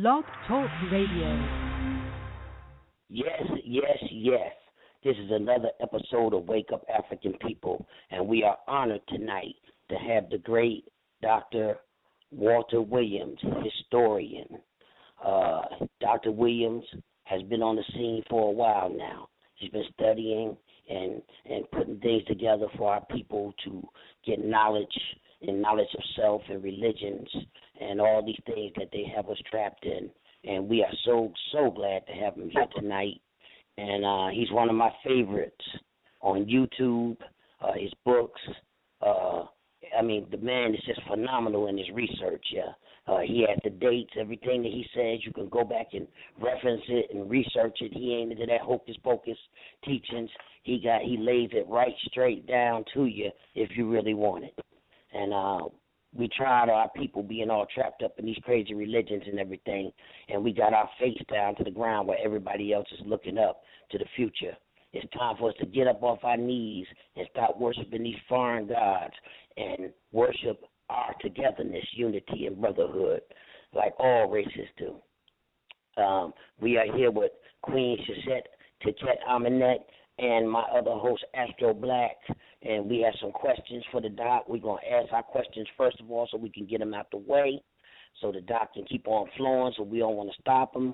Blog Talk Radio. Yes, yes, yes. This is another episode of Wake Up African People, and we are honored tonight to have the great Dr. Walter Williams, historian. Dr. Williams has been on the scene for a while now. He's been studying and putting things together for our people to get knowledge and knowledge of self and religions and all these things that they have us trapped in. And we are so glad to have him here tonight. And he's one of my favorites on YouTube, his books. The man is just phenomenal in his research, he has the dates, everything that he says. You can go back and reference it and research it. He ain't into that hocus-pocus teachings. He lays it right straight down to you if you really want it. And we tried our people being all trapped up in these crazy religions and everything, and we got our face down to the ground where everybody else is looking up to the future. It's time for us to get up off our knees and stop worshiping these foreign gods and worship our togetherness, unity, and brotherhood like all races do. We are here with Queen Tichet Aminet and my other host, Astro Black, and we have some questions for the doc. We're going to ask our questions first of all so we can get them out the way so the doc can keep on flowing, so we don't want to stop them.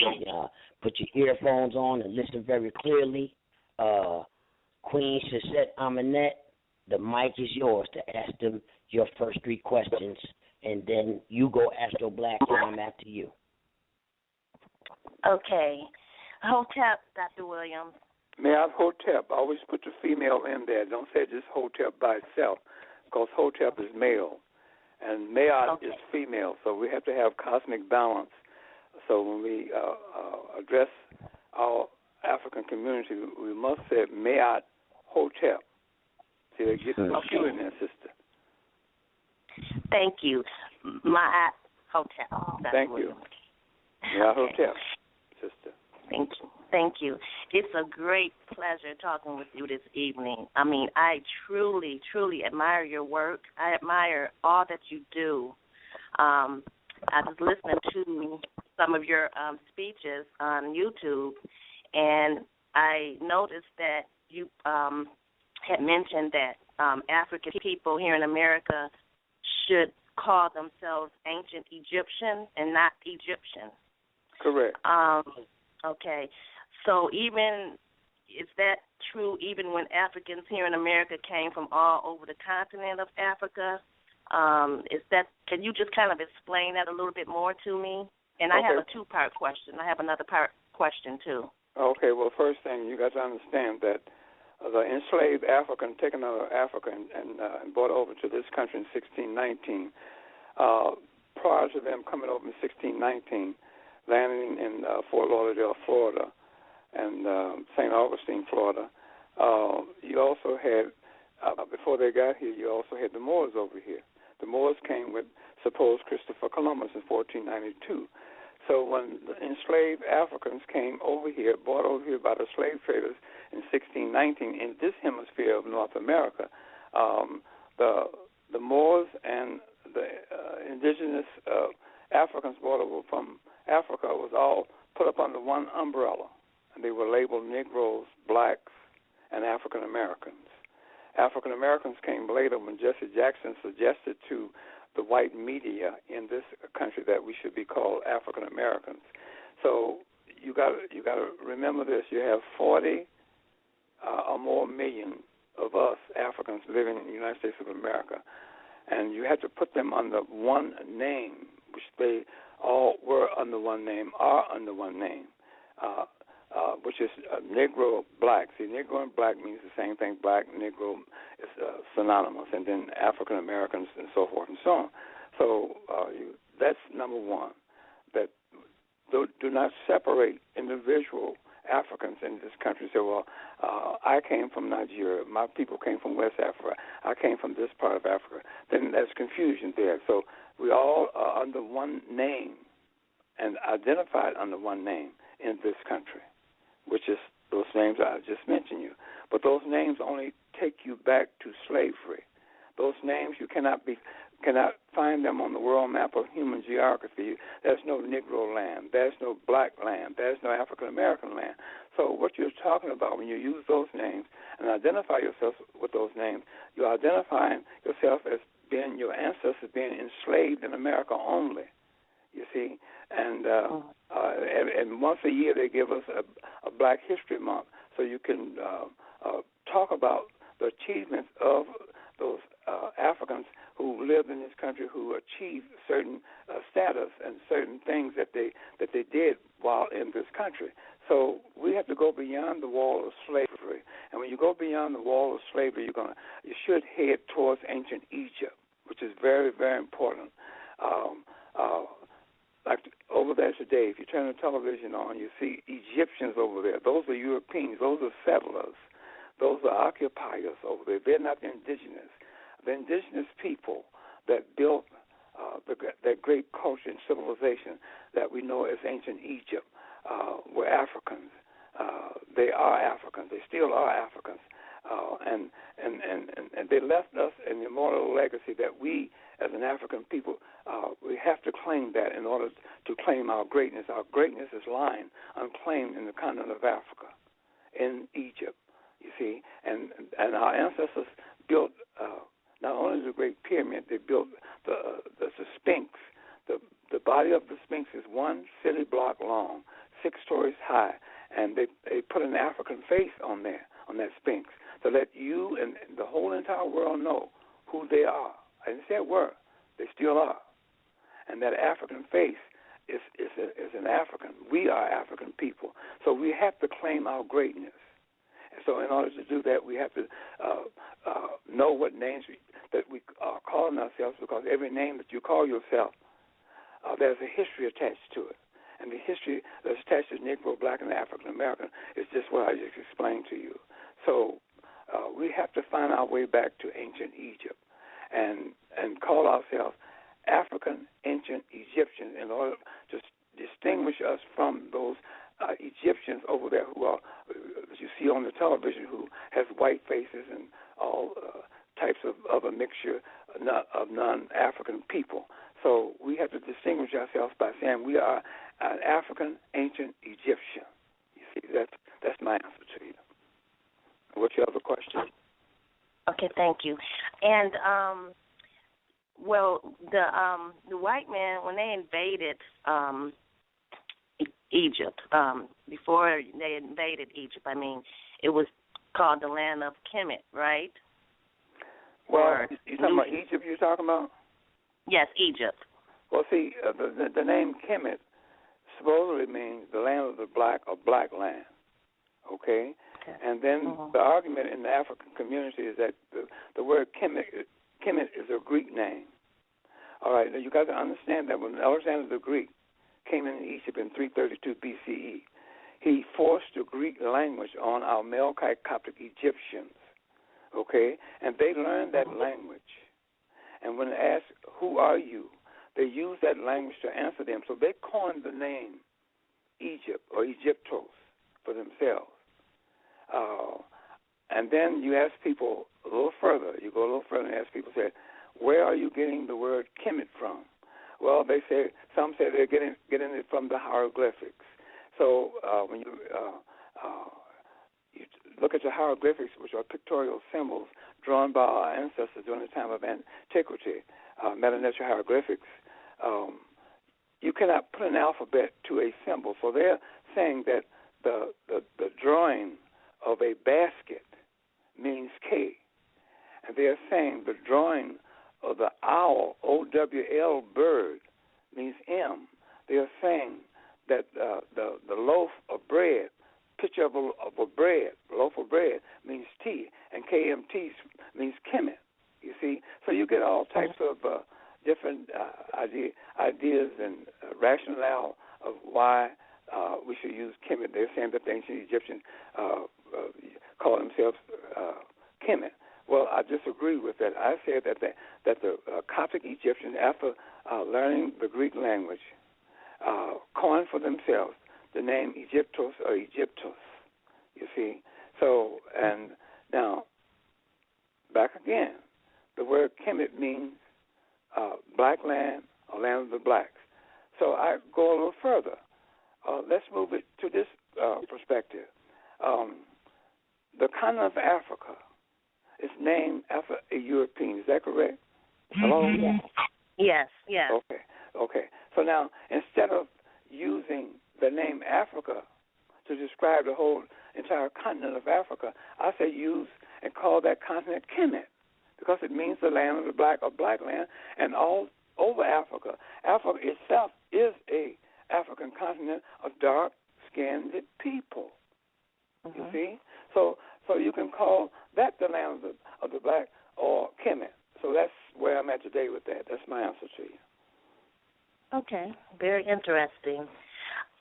Put your earphones on and listen very clearly. Queen Tichet Aminet, the mic is yours to ask them your first three questions, and then you go Astro Black, and I'm after you. Okay. Hotep, Dr. Williams. May I have Hotep? Always put the female in there. Don't say just Hotep by itself, because Hotep is male, and Maat is female, so we have to have cosmic balance. So when we address our African community, we must say Maat Hotep. See, they get the Q in there, sister. Thank you. Maat Hotep. Thank you. Maat Hotep, sister. Thank you. It's a great pleasure talking with you this evening. I mean, I truly, truly admire your work. I admire all that you do. I was listening to some of your speeches on YouTube, and I noticed that you had mentioned that African people here in America should call themselves ancient Egyptian and not Egyptian. Correct. Okay. So is that true even when Africans here in America came from all over the continent of Africa? Can you just kind of explain that a little bit more to me? And I have a two-part question. I have another part question, too. Okay. Well, first thing, you got to understand that the enslaved African taken out of Africa and brought over to this country in 1619, prior to them coming over in 1619, landing in Fort Lauderdale, Florida, and St. Augustine, Florida. You also had, before they got here, you also had the Moors over here. The Moors came with supposed Christopher Columbus in 1492. So when the enslaved Africans came over here, brought over here by the slave traders in 1619, in this hemisphere of North America, the Moors and the indigenous Africans brought over from Africa was all put up under one umbrella. And they were labeled Negroes, blacks, and African Americans. African Americans came later when Jesse Jackson suggested to the white media in this country that we should be called African Americans. So you got to remember this: you have 40 or more million of us Africans living in the United States of America, and you have to put them under one name, which they all were under one name, are under one name, which is Negro Black. See, Negro and Black means the same thing. Black, Negro is synonymous, and then African Americans and so forth and so on. So that's number one, that do not separate individual Africans in this country. Say, well, I came from Nigeria, my people came from West Africa, I came from this part of Africa. Then there's confusion there. So we all are under one name and identified under one name in this country, which is those names I just mentioned you. But those names only take you back to slavery. Those names, you cannot find them on the world map of human geography. There's no Negro land. There's no Black land. There's no African American land. So what you're talking about when you use those names and identify yourself with those names, you're identifying yourself as being your ancestors being enslaved in America only. You see, and once a year they give us a Black History Month, so you can talk about the achievements of those Africans who lived in this country, who achieved certain status and certain things that they did while in this country. So we have to go beyond the wall of slavery, and when you go beyond the wall of slavery, you should head towards ancient Egypt, which is very, very important. Like over there today, if you turn the television on, you see Egyptians over there. Those are Europeans. Those are settlers. Those are occupiers over there. They're not the indigenous. The indigenous people that built that great culture and civilization that we know as ancient Egypt were Africans. They are Africans. They still are Africans. And they left us an immortal legacy that we, as an African people, we have to claim that in order to claim our greatness. Our greatness is lying unclaimed in the continent of Africa, in Egypt, you see. And our ancestors built not only the Great Pyramid, they built the Sphinx. The body of the Sphinx is one city block long, 6 stories high, and they put an African face on there, on that Sphinx, to let you and the whole entire world know who they are. I didn't say a word. They still are. And that African face is an African. We are African people. So we have to claim our greatness. And so in order to do that, we have to know what names that we are calling ourselves, because every name that you call yourself, there's a history attached to it. And the history that's attached to Negro, Black, and African American is just what I just explained to you. So we have to find our way back to ancient Egypt and call ourselves African ancient Egyptians in order to distinguish us from those Egyptians over there who are, as you see on the television, who has white faces and all types of a mixture of non-African people. So we have to distinguish ourselves by saying we are an African ancient Egyptian. You see, that's my answer to you. What's your other question? Okay, thank you. And well, the white men, when they invaded Egypt, before they invaded Egypt, I mean, it was called the land of Kemet, right? Well, you talking about Egypt? You're talking about? Yes, Egypt. Well, see, the name Kemet supposedly means the land of the black or black land. Okay? And then the argument in the African community is that the word Kemet is a Greek name. All right, now you got to understand that when Alexander the Greek came into Egypt in 332 BCE, he forced the Greek language on our Melkite Coptic Egyptians, okay? And they learned that language. And when asked, who are you, they used that language to answer them. So they coined the name Egypt or Egyptos for themselves. And then you ask people a little further. You go a little further and ask people, say, where are you getting the word Kemet from? Well, they say, some say they're getting it from the hieroglyphics. So when look at the hieroglyphics, which are pictorial symbols drawn by our ancestors during the time of antiquity, Meta-Neter hieroglyphics. You cannot put an alphabet to a symbol. So they're saying that the drawing of a basket means K. And they're saying the drawing of the owl, O-W-L, bird, means M. They're saying that the loaf of bread, picture of a bread, loaf of bread, means T, and KMT means Kemet. You see? So you get all types of different ideas and rationale of why we should use Kemet. They're saying that the ancient Egyptians call themselves Kemet. Well, I disagree with that. I said that the Coptic Egyptians, after learning the Greek language, coined for themselves the name Egyptos or Egyptus. You see? So, and now, back again, the word Kemet means black land or land of the blacks. So I go a little further. Let's move it to this perspective. The continent of Africa is named after a European. Is that correct? Hello? Yes. Okay. So now, instead of using the name Africa to describe the whole entire continent of Africa, I say use and call that continent Kemet, because it means the land of the black or black land, and all over Africa. Africa itself is a African continent of dark-skinned people. You see? So you can call that the land of the black or Kemet. So that's where I'm at today with that. That's my answer to you. Okay, very interesting.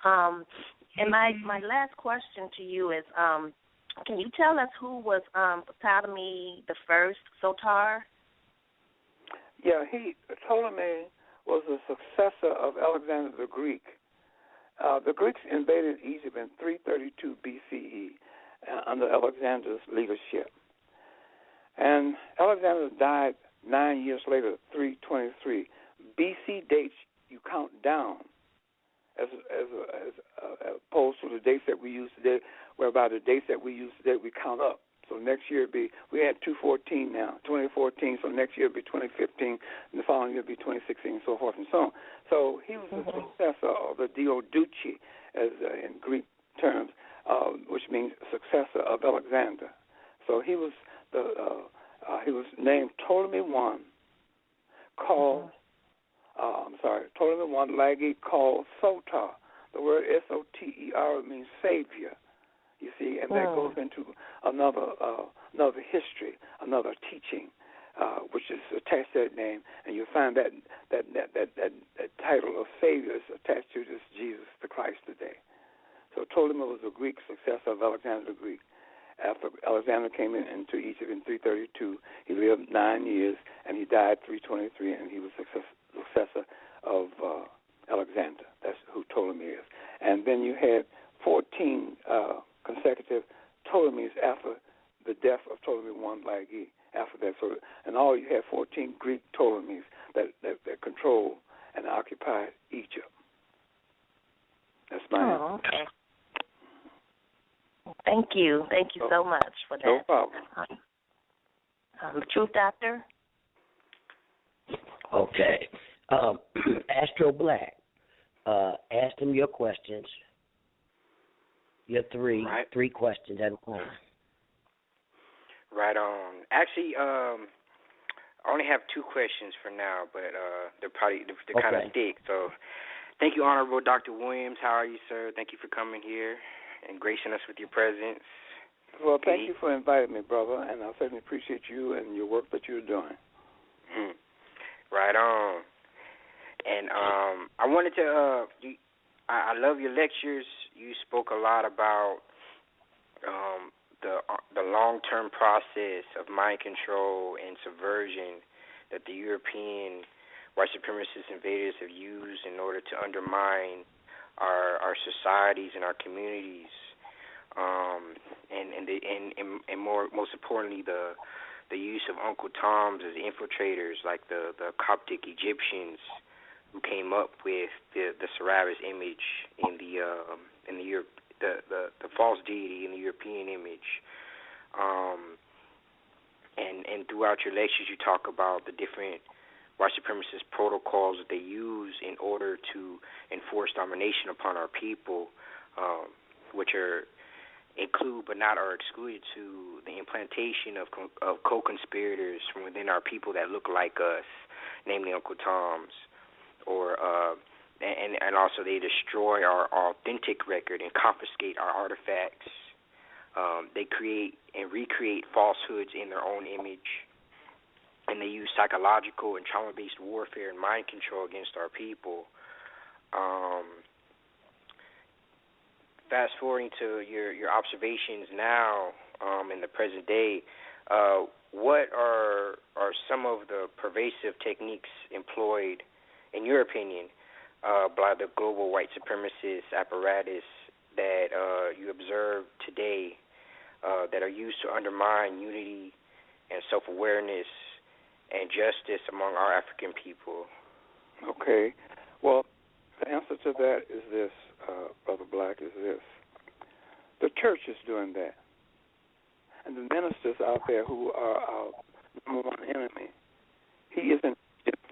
And my last question to you is, can you tell us who was Ptolemy the First Soter? Yeah, Ptolemy was a successor of Alexander the Greek. The Greeks invaded Egypt in 332 BCE under Alexander's leadership. And Alexander died 9 years later, 323. BC dates you count down as opposed to the dates that we use today, whereby the dates that we use today we count up. So next year we had 214 now, 2014, so next year it'll be 2015, and the following year it'll be 2016, and so forth and so on. So he was the successor of the Diadochi, as in Greek terms, which means successor of Alexander. So he was named Ptolemy I, called Ptolemy I Lagi, called Soter. The word S-O-T-E-R means savior. You see, and that goes into another history, another teaching, which is attached to that name, and you'll find that title of Savior is attached to this Jesus the Christ today. So Ptolemy was a Greek successor of Alexander the Greek. After Alexander came into Egypt in 332, he lived 9 years, and he died 323, and he was successor of Alexander. That's who Ptolemy is. And then you had 14 consecutive Ptolemies after the death of Ptolemy I Lagi. After that, so and all you have 14 Greek Ptolemies that control and occupy Egypt. That's my answer. Okay. Thank you so much for that. No problem. Truth Doctor. Okay. Astro Black, ask them your questions. Your three questions at a time. Right on. Actually, I only have 2 questions for now, but they're kind of thick. So, thank you, Honorable Dr. Williams. How are you, sir? Thank you for coming here and gracing us with your presence. Well, thank you for inviting me, brother, and I certainly appreciate you and your work that you're doing. Right on. And I wanted to. I love your lectures. You spoke a lot about the long-term process of mind control and subversion that the European white supremacist invaders have used in order to undermine our societies and our communities, and most importantly the use of Uncle Toms as infiltrators, like the Coptic Egyptians who came up with the Serapis image in the false deity in the European image. And throughout your lectures, you talk about the different white supremacist protocols that they use in order to enforce domination upon our people, which include but not are excluded to the implantation of co-conspirators from within our people that look like us, namely Uncle Toms, or and also they destroy our authentic record and confiscate our artifacts. They create and recreate falsehoods in their own image, and they use psychological and trauma-based warfare and mind control against our people. Fast forwarding to your observations now in the present day, what are some of the pervasive techniques employed, in your opinion, by the global white supremacist apparatus that you observe today that are used to undermine unity and self-awareness and justice among our African people? Okay. Well, the answer to that is this, Brother Black, is this. The church is doing that. And the ministers out there who are our number one enemy, he isn't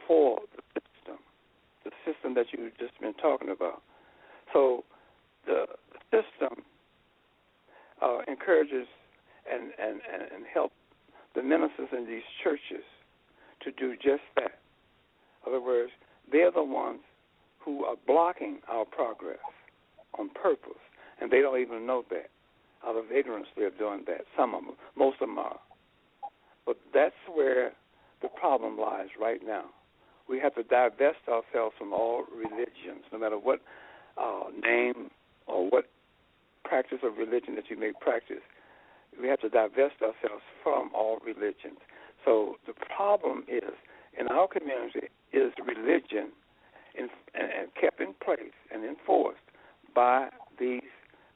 for the system that you've just been talking about. So the system encourages and helps the ministers in these churches to do just that. In other words, they're the ones who are blocking our progress on purpose, and they don't even know that. Out of ignorance, they're doing that. Some of them, most of them are. But that's where the problem lies right now. We have to divest ourselves from all religions, no matter what name or what practice of religion that you may practice. We have to divest ourselves from all religions. So the problem is, in our community, is religion and kept in place and enforced by these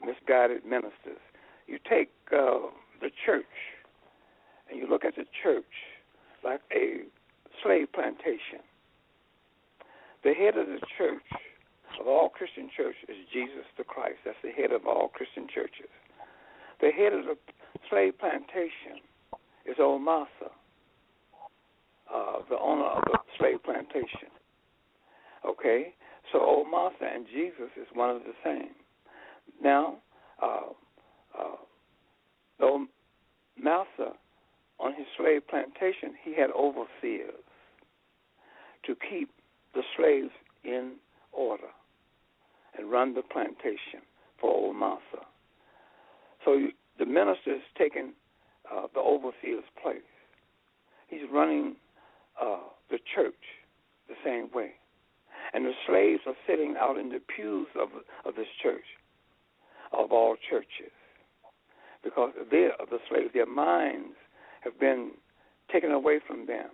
misguided ministers. You take the church, and you look at the church like a slave plantation. The head of the church, of all Christian church, is Jesus the Christ. That's the head of all Christian churches. The head of the slave plantation is old Massa, the owner of the slave plantation. Okay? So old Massa and Jesus is one of the same. Now, old Massa, on his slave plantation, he had overseers to keep the slaves in order and run the plantation for old Massa. So the minister is taking the overseer's place. He's running the church the same way. And the slaves are sitting out in the pews of this church, of all churches, because they're the slaves. Their minds have been taken away from them.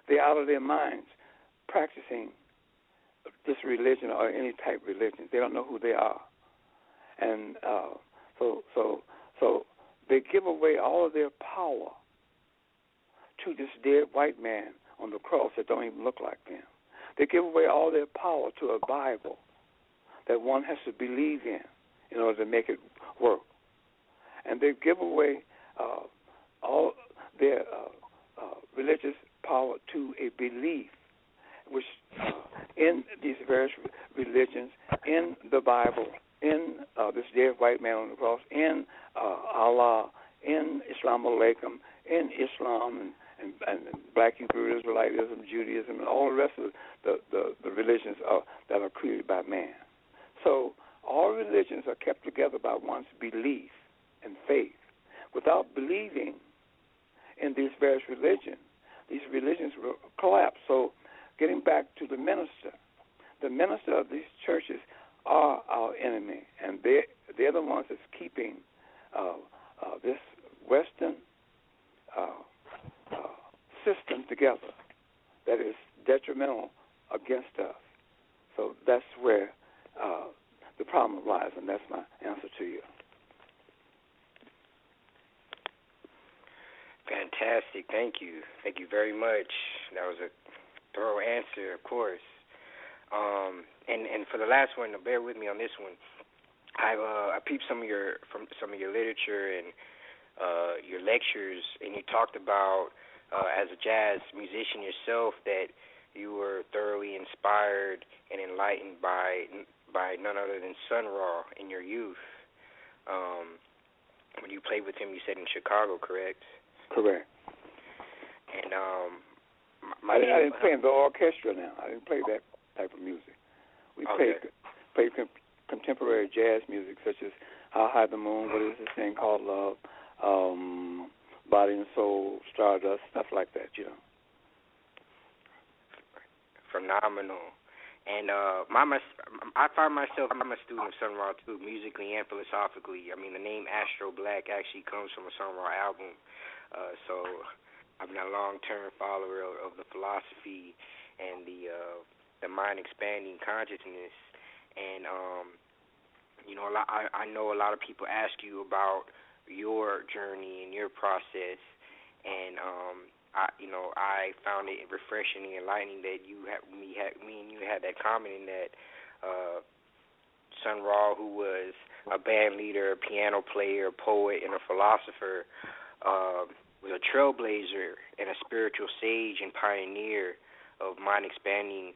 They're out of their minds practicing this religion or any type of religion. They don't know who they are. And so they give away all of their power to this dead white man on the cross that don't even look like them. They give away all their power to a Bible that one has to believe in order to make it work. And they give away all their religious power to a belief, which in these various religions, in the Bible, in this dead white man on the cross, in Allah, in Islam alaikum, in Islam, and Black Hebrew Israelitism, Judaism, and all the rest of the religions that are created by man. So all religions are kept together by one's belief and faith. Without believing in these various religions will collapse. So getting back to the minister of these churches are our enemy, and they're the ones that's keeping this Western system together that is detrimental against us. So that's where the problem lies, and that's my answer to you. Fantastic. Thank you. Thank you very much. That was a thorough answer, of course. And for the last one, bear with me on this one. I peeped some of your literature, and your lectures, and you talked about as a jazz musician yourself that you were thoroughly inspired and enlightened by none other than Sun Ra in your youth. When you played with him, you said in Chicago, correct? Correct. And I didn't play in the orchestra now. I didn't play that type of music. We played contemporary jazz music, such as How High the Moon, what is this thing called Love, Body and Soul, Stardust, stuff like that, you know. Phenomenal. And I find myself, I'm a student of Sun Ra too, musically and philosophically. I mean, the name Astro Black actually comes from a Sun Ra album. So I've been a long-term follower of the philosophy and the mind-expanding consciousness. And, you know, I know a lot of people ask you about your journey and your process. And, I found it refreshing and enlightening that me and you had that comment in that Sun Ra, who was a band leader, a piano player, a poet, and a philosopher, was a trailblazer and a spiritual sage and pioneer of mind-expanding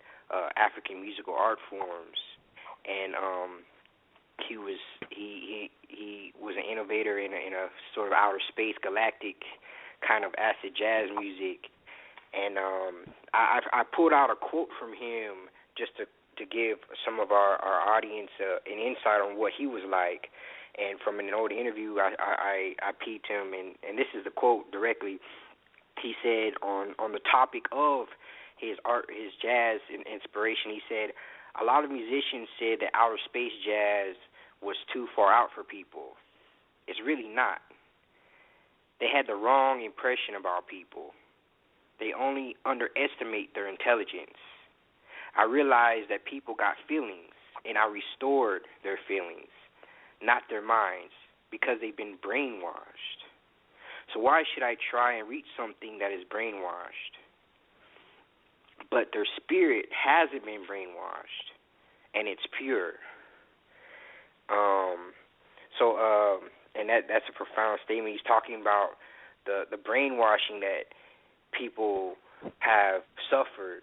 African musical art forms. And he was an innovator in a sort of outer space, galactic kind of acid jazz music. And I pulled out a quote from him just to give some of our audience an insight on what he was like. And from an old interview, I peeped him, and this is the quote directly. He said on the topic of his art, his jazz inspiration, he said, a lot of musicians said that outer space jazz was too far out for people. It's really not. They had the wrong impression about people. They only underestimate their intelligence. I realized that people got feelings, and I restored their feelings, not their minds, because they've been brainwashed. So why should I try and reach something that is brainwashed? But their spirit hasn't been brainwashed, and it's pure. And that's a profound statement. He's talking about the brainwashing that people have suffered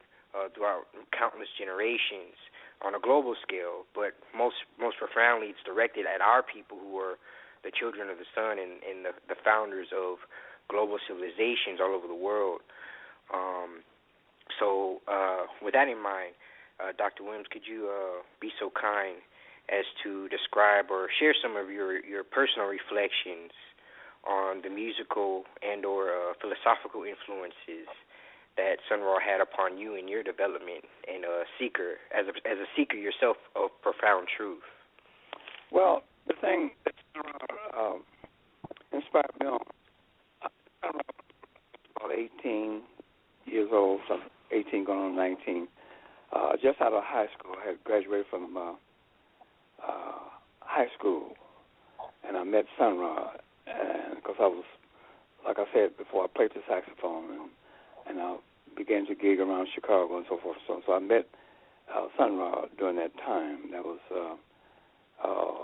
throughout countless generations on a global scale, but most profoundly it's directed at our people who are the children of the sun and the founders of global civilizations all over the world. So with that in mind, Dr. Williams, could you be so kind as to describe or share some of your personal reflections on the musical and or philosophical influences that Sun Ra had upon you in your development and as a seeker yourself of profound truth? Well, the thing that Sun Ra inspired me on, I was about 18 years old, 18 going on 19, just out of high school. I had graduated from high school, and I met Sun Ra, and because I was, like I said before, I played the saxophone, and I began to gig around Chicago and so forth. So I met Sun Ra during that time. That was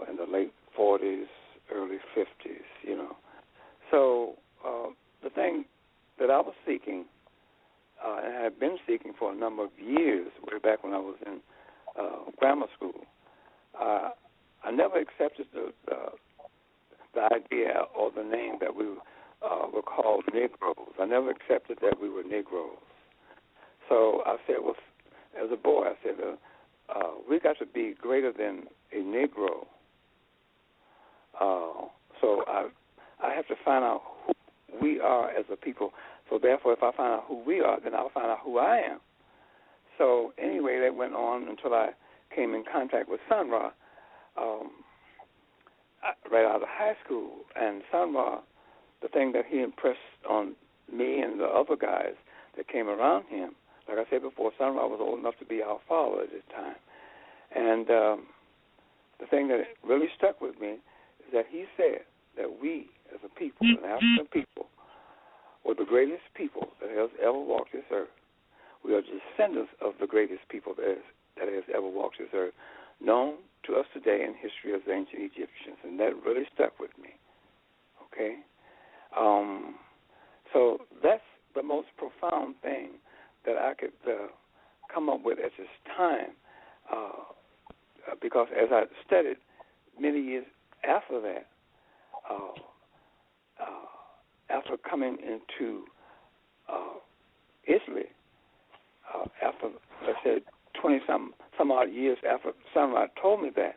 in the late 40s, early 50s, you know. So the thing that I was seeking, and I had been seeking for a number of years, way back when I was in grammar school, I never accepted the idea or the name that we were called Negroes. I never accepted that we were Negroes. So I said, well, as a boy, I said, we got to be greater than a Negro. So I have to find out who we are as a people. So therefore, if I find out who we are, then I'll find out who I am. So anyway, that went on until I came in contact with Sun Ra right out of high school. And Sun Ra, the thing that he impressed on me and the other guys that came around him, like I said before, Sun Ra was old enough to be our father at this time. And the thing that really stuck with me is that he said that we, as a people, an African people, were the greatest people that has ever walked this earth. We are descendants of the greatest people that has ever walked this earth, known to us today in history as the ancient Egyptians, and that really stuck with me. Okay, So that's the most profound thing that I could come up with at this time, because as I studied many years after that, after coming into Italy, after, let's say, 20-some odd years after somebody told me that,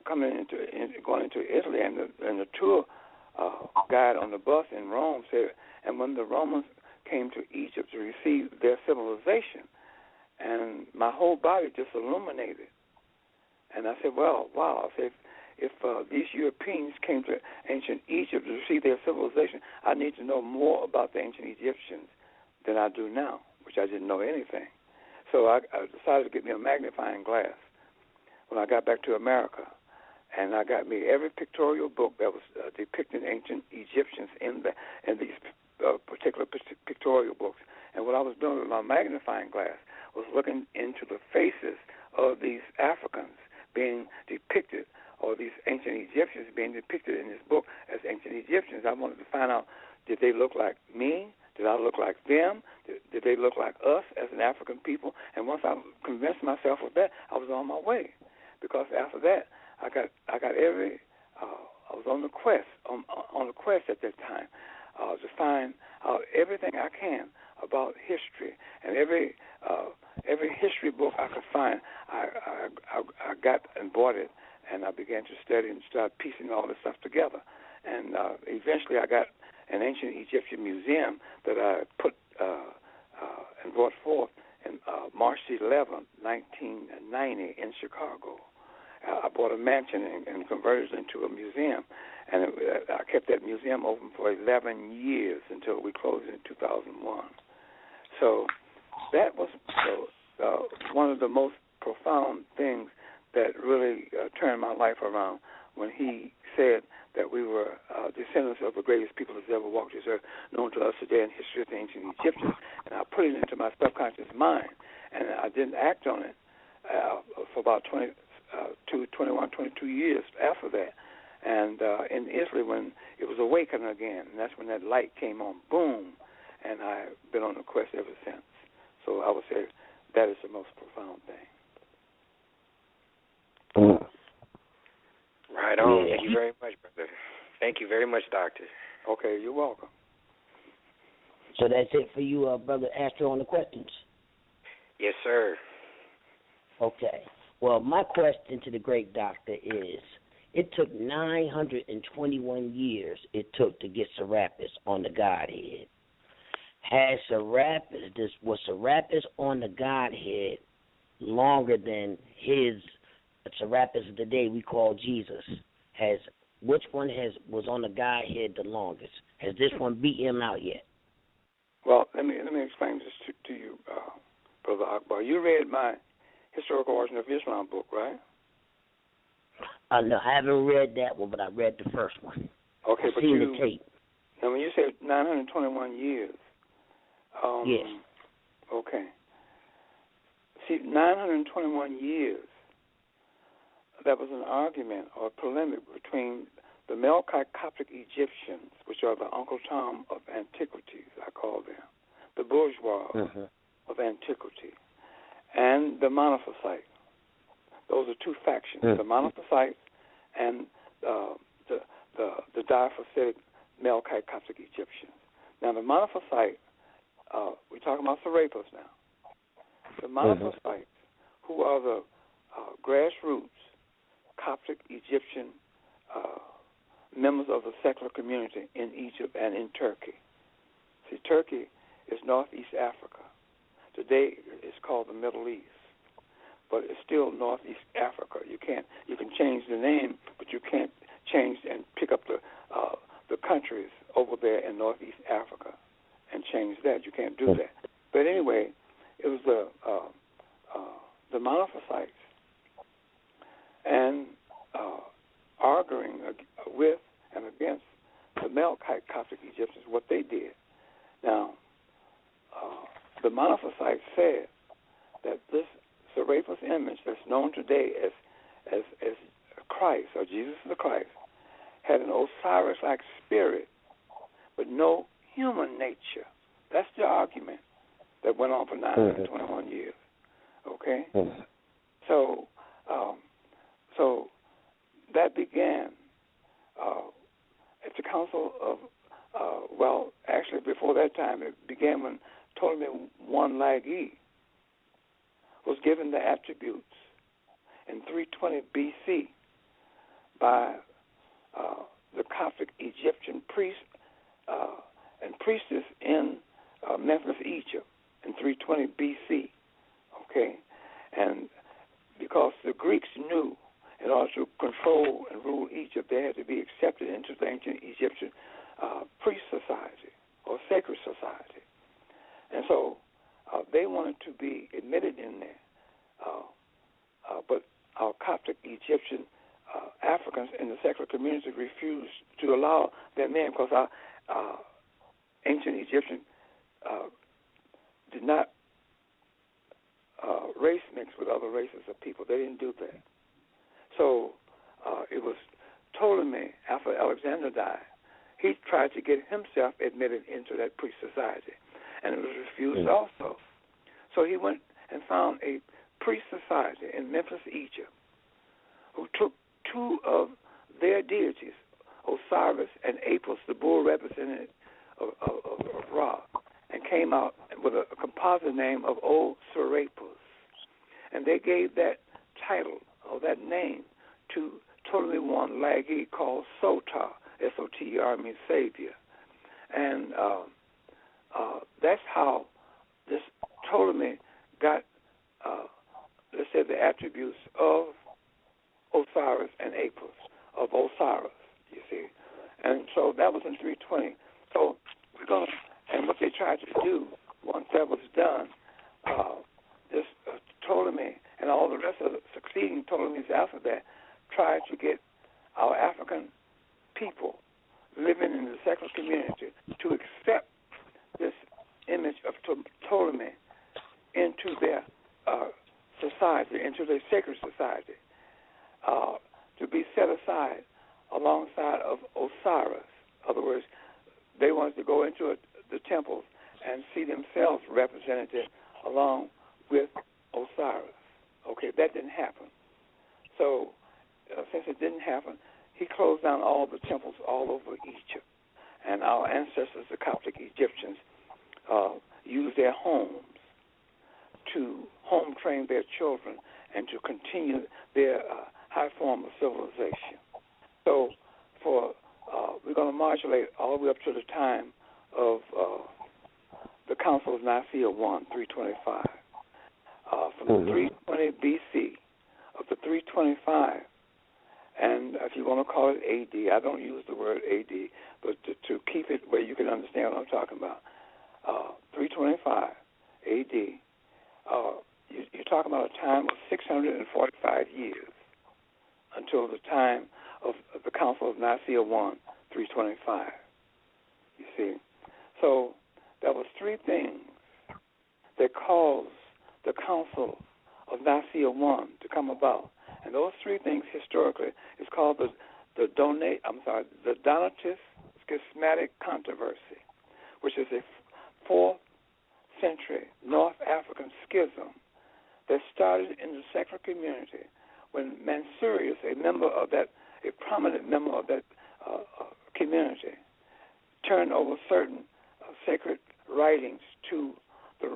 going into Italy, and the tour guide on the bus in Rome said, and when the Romans came to Egypt to receive their civilization, and my whole body just illuminated. And I said, well, wow. I said, if these Europeans came to ancient Egypt to receive their civilization, I need to know more about the ancient Egyptians than I do now, which I didn't know anything. So I decided to get me a magnifying glass when I got back to America. And I got me every pictorial book that was depicting ancient Egyptians in these particular pictorial books. And what I was doing with my magnifying glass was looking into the faces of these Africans being depicted, or these ancient Egyptians being depicted in this book as ancient Egyptians. I wanted to find out, did they look like me? Did I look like them? Did they look like us as an African people? And once I convinced myself of that, I was on my way. Because after that, I was on the quest at that time to find out everything I can about history, and every history book I could find, I got and bought it, and I began to study and start piecing all this stuff together. And eventually I got an ancient Egyptian museum that I put and brought forth in March 11, 1990 in Chicago. I bought a mansion and converted it into a museum, and I kept that museum open for 11 years until we closed it in 2001. So that was one of the most profound things that really turned my life around, when he said that we were descendants of the greatest people that's ever walked this earth, known to us today in history as the ancient Egyptians. And I put it into my subconscious mind, and I didn't act on it for about 22 years after that. And in Italy, when it was awakening again, and that's when that light came on, boom, and I've been on the quest ever since. So I would say that is the most profound thing. Right on. Thank you very much, brother. Thank you very much, Doctor. Okay, you're welcome. So that's it for you, Brother Astro, on the questions? Yes, sir. Okay. Well, my question to the great doctor is, it took 921 years it took to get Serapis on the Godhead. Was Serapis on the Godhead longer than his Serapis of the day we call Jesus? Which one was on the Godhead the longest? Has this one beat him out yet? Well, let me explain this to you, Brother Akbar. You read my Historical Origin of Islam book, right? No, I haven't read that one, but I read the first one. Okay, I've seen the tape. Now, when you say 921 years, yes. Okay. See, 921 years, that was an argument or polemic between the Melkite Coptic Egyptians, which are the Uncle Tom of antiquities, I call them, the bourgeois of antiquity, and the Monophysites. Those are two factions, the Monophysites and the diaphysitic Melkite Coptic Egyptians. Now, the Monophysites, we're talking about Serapis now. The Monophysites, who are the grassroots Coptic Egyptian members of the secular community in Egypt and in Turkey. See, Turkey is Northeast Africa. Today it's called the Middle East, but it's still Northeast Africa. You can change the name, but you can't change and pick up the countries over there in Northeast Africa and change that. You can't do that. But anyway, it was the Monophysites and arguing with and against the Melkite Coptic Egyptians, what they did. Now, the Monophysites said that this Serapis image that's known today as Christ, or Jesus the Christ, had an Osiris-like spirit but no human nature. That's the argument that went on for 921 years. Okay? So that began at the Council of, actually before that time, it began when Ptolemy I Lagi was given the attributes in 320 B.C. by the Coptic Egyptian priest and priestess in Memphis, Egypt, in 320 B.C. Okay, and because the Greeks knew in order to control and rule Egypt, they had to be accepted into the ancient Egyptian priest society or sacred society, and so they wanted to be admitted in there, but our Coptic Egyptian Africans in the secular community refused to allow their men because our ancient Egyptian did not race mix with other races of people. They didn't do that. So it was Ptolemy, after Alexander died, he tried to get himself admitted into that priest society, and it was refused also. So he went and found a priest society in Memphis, Egypt, who took two of their deities, Osiris and Apis, the bull representative of Ra, and came out with a composite name of O-Serapis. And they gave that title or that name to Ptolemy I Lagi, called Soter, S-O-T-E-R, means Savior. And that's how this Ptolemy got, let's say, the attributes of Osiris and Apis, of Osiris, you see. And so that was in 320. So we're going to, and what they tried to do, once that was done, this Ptolemy and all the rest of the succeeding Ptolemies after that tried to get our African people living in the secular community to accept this image of Ptolemy into their society, into their sacred society, to be set aside alongside of Osiris. In other words, they wanted to go into the temples and see themselves represented along with Osiris. Okay, that didn't happen. So since it didn't happen, he closed down all the temples all over Egypt. And our ancestors, the Coptic Egyptians, used their homes to home train their children and to continue their high form of civilization. So we're going to modulate all the way up to the time of the Council of Nicaea I, 325. From the 320 B.C. up to 325, and if you want to call it A.D., I don't use the word A.D., but to keep it where you can understand what I'm talking about, 325 A.D., you're talking about a time of 645 years until the time of the Council of Nicaea I, 325. You see? So there was three things that caused the Council of Nicaea I to come about. And those three things historically is called the Donatist Schismatic Controversy, which is a 4th century North African schism that started in the secular community when Mansurius, a prominent member of that community, turned over certain sacred writings to the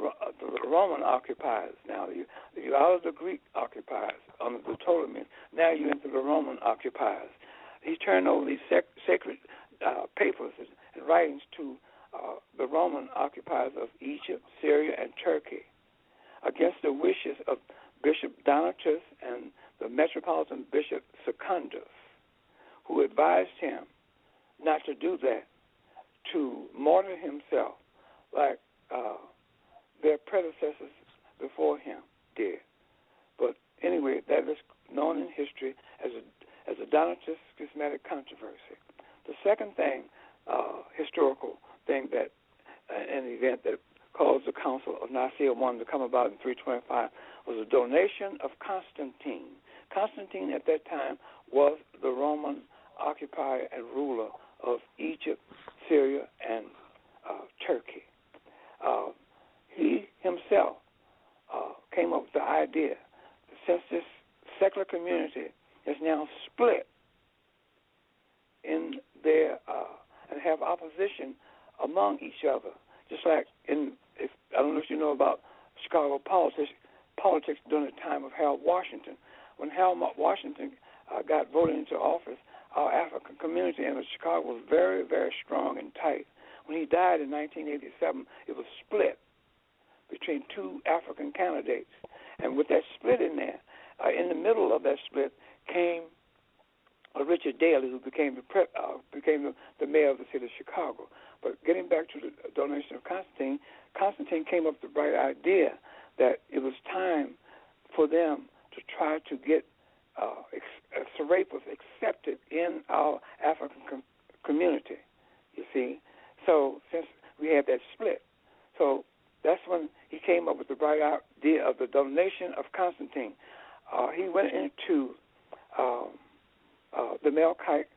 Roman occupiers. Now, you're out of the Greek occupiers under the Ptolemies. Now you're into the Roman occupiers. He turned over these sacred papers and writings to the Roman occupiers of Egypt, Syria, and Turkey against the wishes of Bishop Donatus and the Metropolitan Bishop Secundus, who advised him not to do that, to martyr himself like their predecessors before him did. But anyway, that is known in history as a Donatist Schismatic Controversy. The second thing, historical thing, that an event that caused the Council of Nicaea I to come about in 325 was a donation of Constantine. Constantine at that time was the Roman occupier and ruler of Egypt, Syria, and Turkey. He himself came up with the idea that since this secular community is now split in their and have opposition among each other, just like I don't know if you know about Chicago politics during the time of Harold Washington. When Harold Washington got voted into office, our African community in Chicago was very, very strong and tight. When he died in 1987, it was split between two African candidates. And with that split in there, in the middle of that split came Richard Daley, who became the mayor of the city of Chicago. But getting back to the donation of Constantine, Constantine came up with the bright idea that it was time for them to try to get Serapis accepted in our African community, you see. So since we had that split, so that's when he came up with the bright idea of the donation of Constantine. He went into the Melkite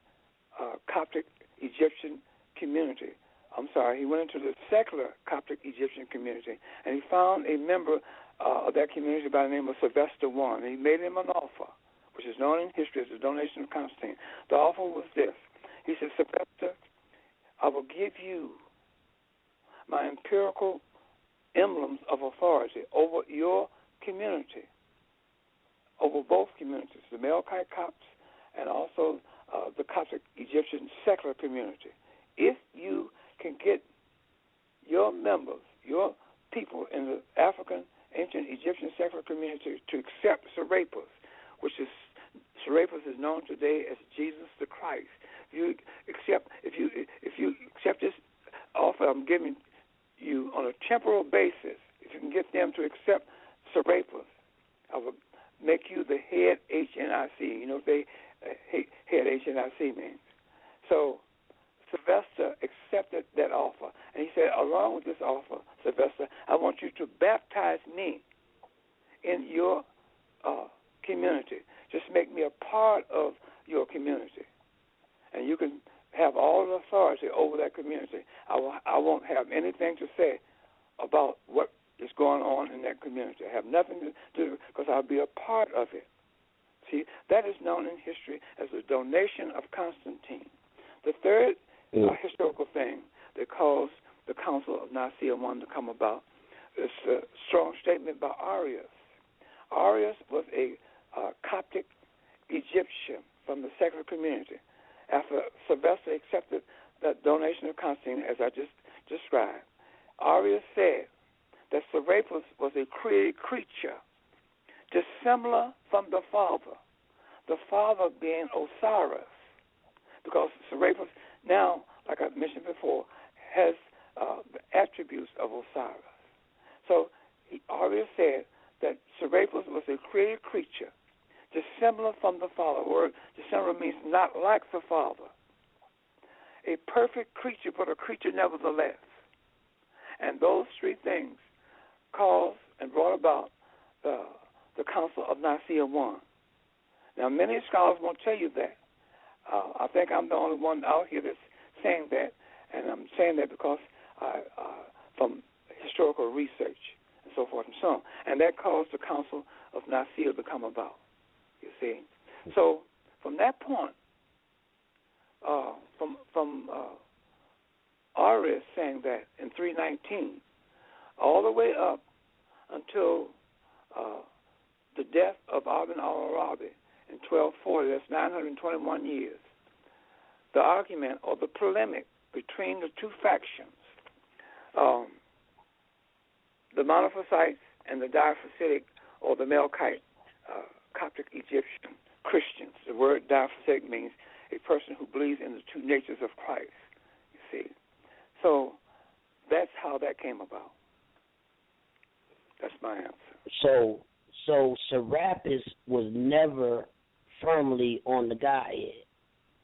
Coptic Egyptian community. He went into the secular Coptic Egyptian community, and he found a member of that community by the name of Sylvester I. And he made him an offer, which is known in history as the donation of Constantine. The offer was this. He said, Sylvester, I will give you my empirical emblems of authority over your community, over both communities, the Melkite Copts and also the Coptic Egyptian secular community. If you can get your members, your people in the African, ancient Egyptian secular community to accept Serapis, Serapis is known today as Jesus the Christ. If you accept this offer I'm giving you on a temporal basis, if you can get them to accept Serapis, I will make you the head HNIC. You know what they head HNIC means. So Sylvester accepted that offer, and he said, along with this offer, Sylvester, I want you to baptize me in your community. Just make me a part of your community, and you can have all the authority over that community. I won't have anything to say about what is going on in that community. I have nothing to do because I'll be a part of it. See, that is known in history as the donation of Constantine. The third historical thing that caused the Council of Nicaea I to come about is a strong statement by Arius. Arius was a Coptic Egyptian from the secular community. After Sylvester accepted that donation of Constantine, as I just described, Arius said that Serapis was a created creature dissimilar from the father being Osiris, because Serapis now, like I mentioned before, has the attributes of Osiris. So Arius said that Serapis was a created creature dissimilar from the Father. The word dissimilar means not like the Father. A perfect creature, but a creature nevertheless. And those three things caused and brought about the Council of Nicaea I. Now, many scholars won't tell you that. I think I'm the only one out here that's saying that, and I'm saying that because from historical research and so forth and so on. And that caused the Council of Nicaea to come about, you see. So from that point, from Arius saying that in 319, all the way up until the death of Ibn al-Arabi in 1240, that's 921 years, the argument or the polemic between the two factions, the Monophysites and the Diaphysitic or the Melkite Coptic Egyptian Christians. The word Diaphysitic means a person who believes in the two natures of Christ, you see. So that's how that came about. That's my answer. So Serapis was never firmly on the Godhead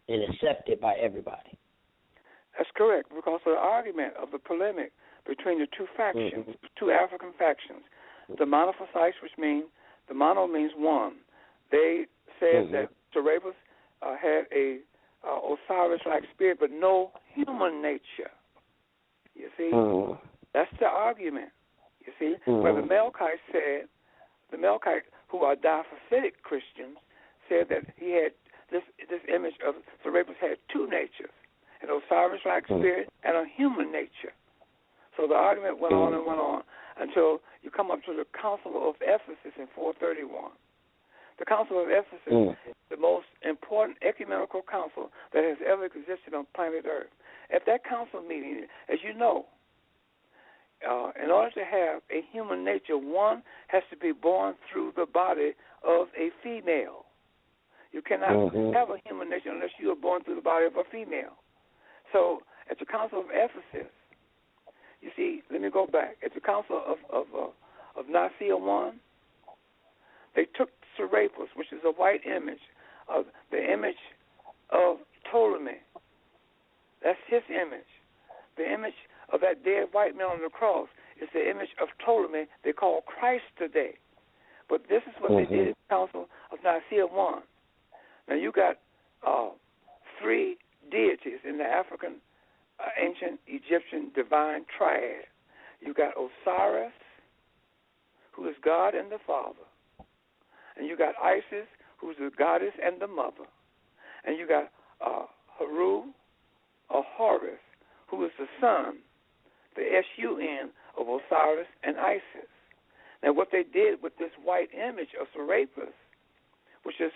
and accepted by everybody. That's correct, because of the argument of the polemic between the two factions, the two African factions. The Monophysites, which mean, the mono means one. They said that Serapis had a Osiris-like spirit, but no human nature. see? That's the argument. You see? Where the Melchites said, the Melchites, who are deciphered Christians, said that he had this image of Serapis had two natures, an Osiris-like spirit and a human nature. So the argument went on and went on until you come up to the Council of Ephesus in 431. The Council of Ephesus is the most important ecumenical council that has ever existed on planet Earth. At that council meeting, as you know, in order to have a human nature, one has to be born through the body of a female. You cannot have a human nature unless you are born through the body of a female. So at the Council of Ephesus, you see, let me go back. At the Council of Nicaea I, they took Serapis, which is a white image, of the image of Ptolemy. That's his image. The image of that dead white man on the cross is the image of Ptolemy they call Christ today. But this is what they did at the Council of Nicaea I. Now you got three deities in the African ancient Egyptian divine triad. You got Osiris, who is God and the Father. And you got Isis, who is the goddess and the mother. And you got Haru, or Horus, who is the son, the S-U-N, of Osiris and Isis. Now what they did with this white image of Serapis, which is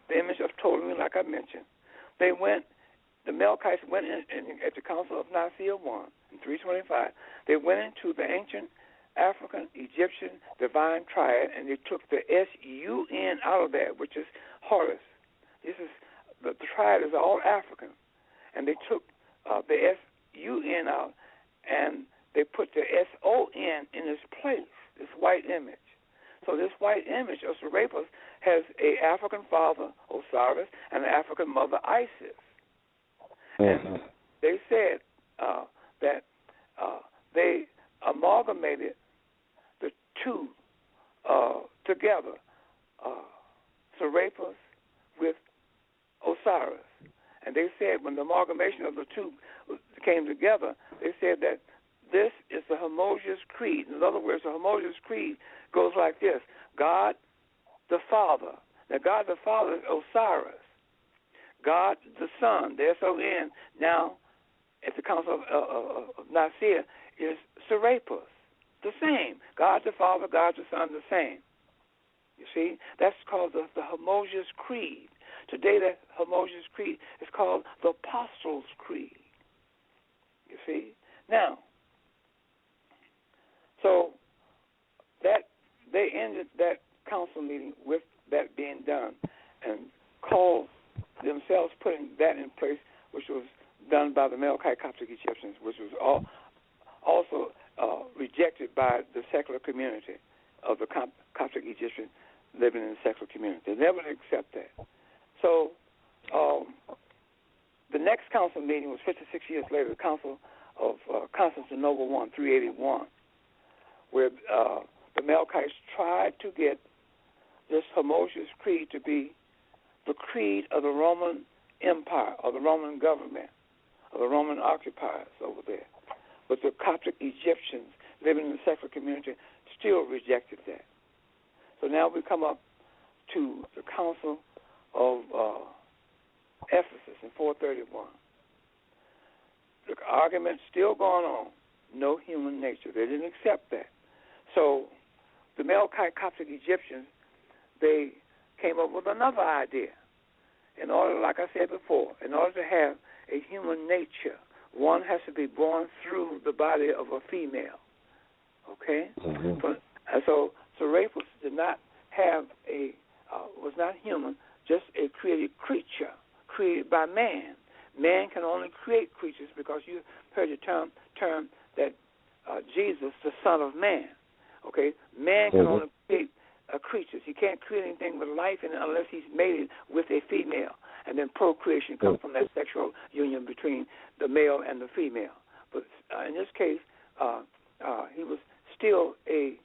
the image of Ptolemy, like I mentioned, the Melchites went in at the Council of Nicaea I in 325. They went into the ancient African, Egyptian, divine triad, and they took the S-U-N out of that, which is Horus. This is the triad is all African, and they took the S-U-N out, and they put the S-O-N in its place, this white image. So this white image of Serapis has an African father, Osiris, and an African mother, Isis. And they said that they amalgamated the two together, Serapis with Osiris. And they said when the amalgamation of the two came together, they said that this is the homogeneous creed. In other words, the homogeneous creed goes like this: God the Father. Now, God the Father is Osiris. God the Son, the S-O-N, now at the Council of Nicaea, is Serapis. The same. God the Father, God the Son, the same. You see? That's called the homogeneous creed. Today, that homogeneous creed is called the Apostles' Creed. You see? Now, so that they ended that council meeting with that being done and called themselves putting that in place, which was done by the Melchite Coptic Egyptians, which was also rejected by the secular community of the Coptic Egyptians living in the secular community. They never accept that. So the next council meeting was 56 years later, the Council of Constantinople I, 381, where the Melchites tried to get this homogeneous creed to be the creed of the Roman Empire, or the Roman government, or the Roman occupiers over there. But the Coptic Egyptians living in the secular community still rejected that. So now we come up to the Council of Ephesus in 431. The argument's still going on. No human nature. They didn't accept that. So the Melchite Coptic Egyptians, they came up with another idea. In order, like I said before, in order to have a human nature, one has to be born through the body of a female. Okay? So Serapis did not have was not human, just a created creature, created by man. Man can only create creatures because you heard the term that Jesus, the Son of Man. Okay? Man can only create creatures. He can't create anything with life in it unless he's made it with a female. And then procreation comes from that sexual union between the male and the female. But in this case, he was still a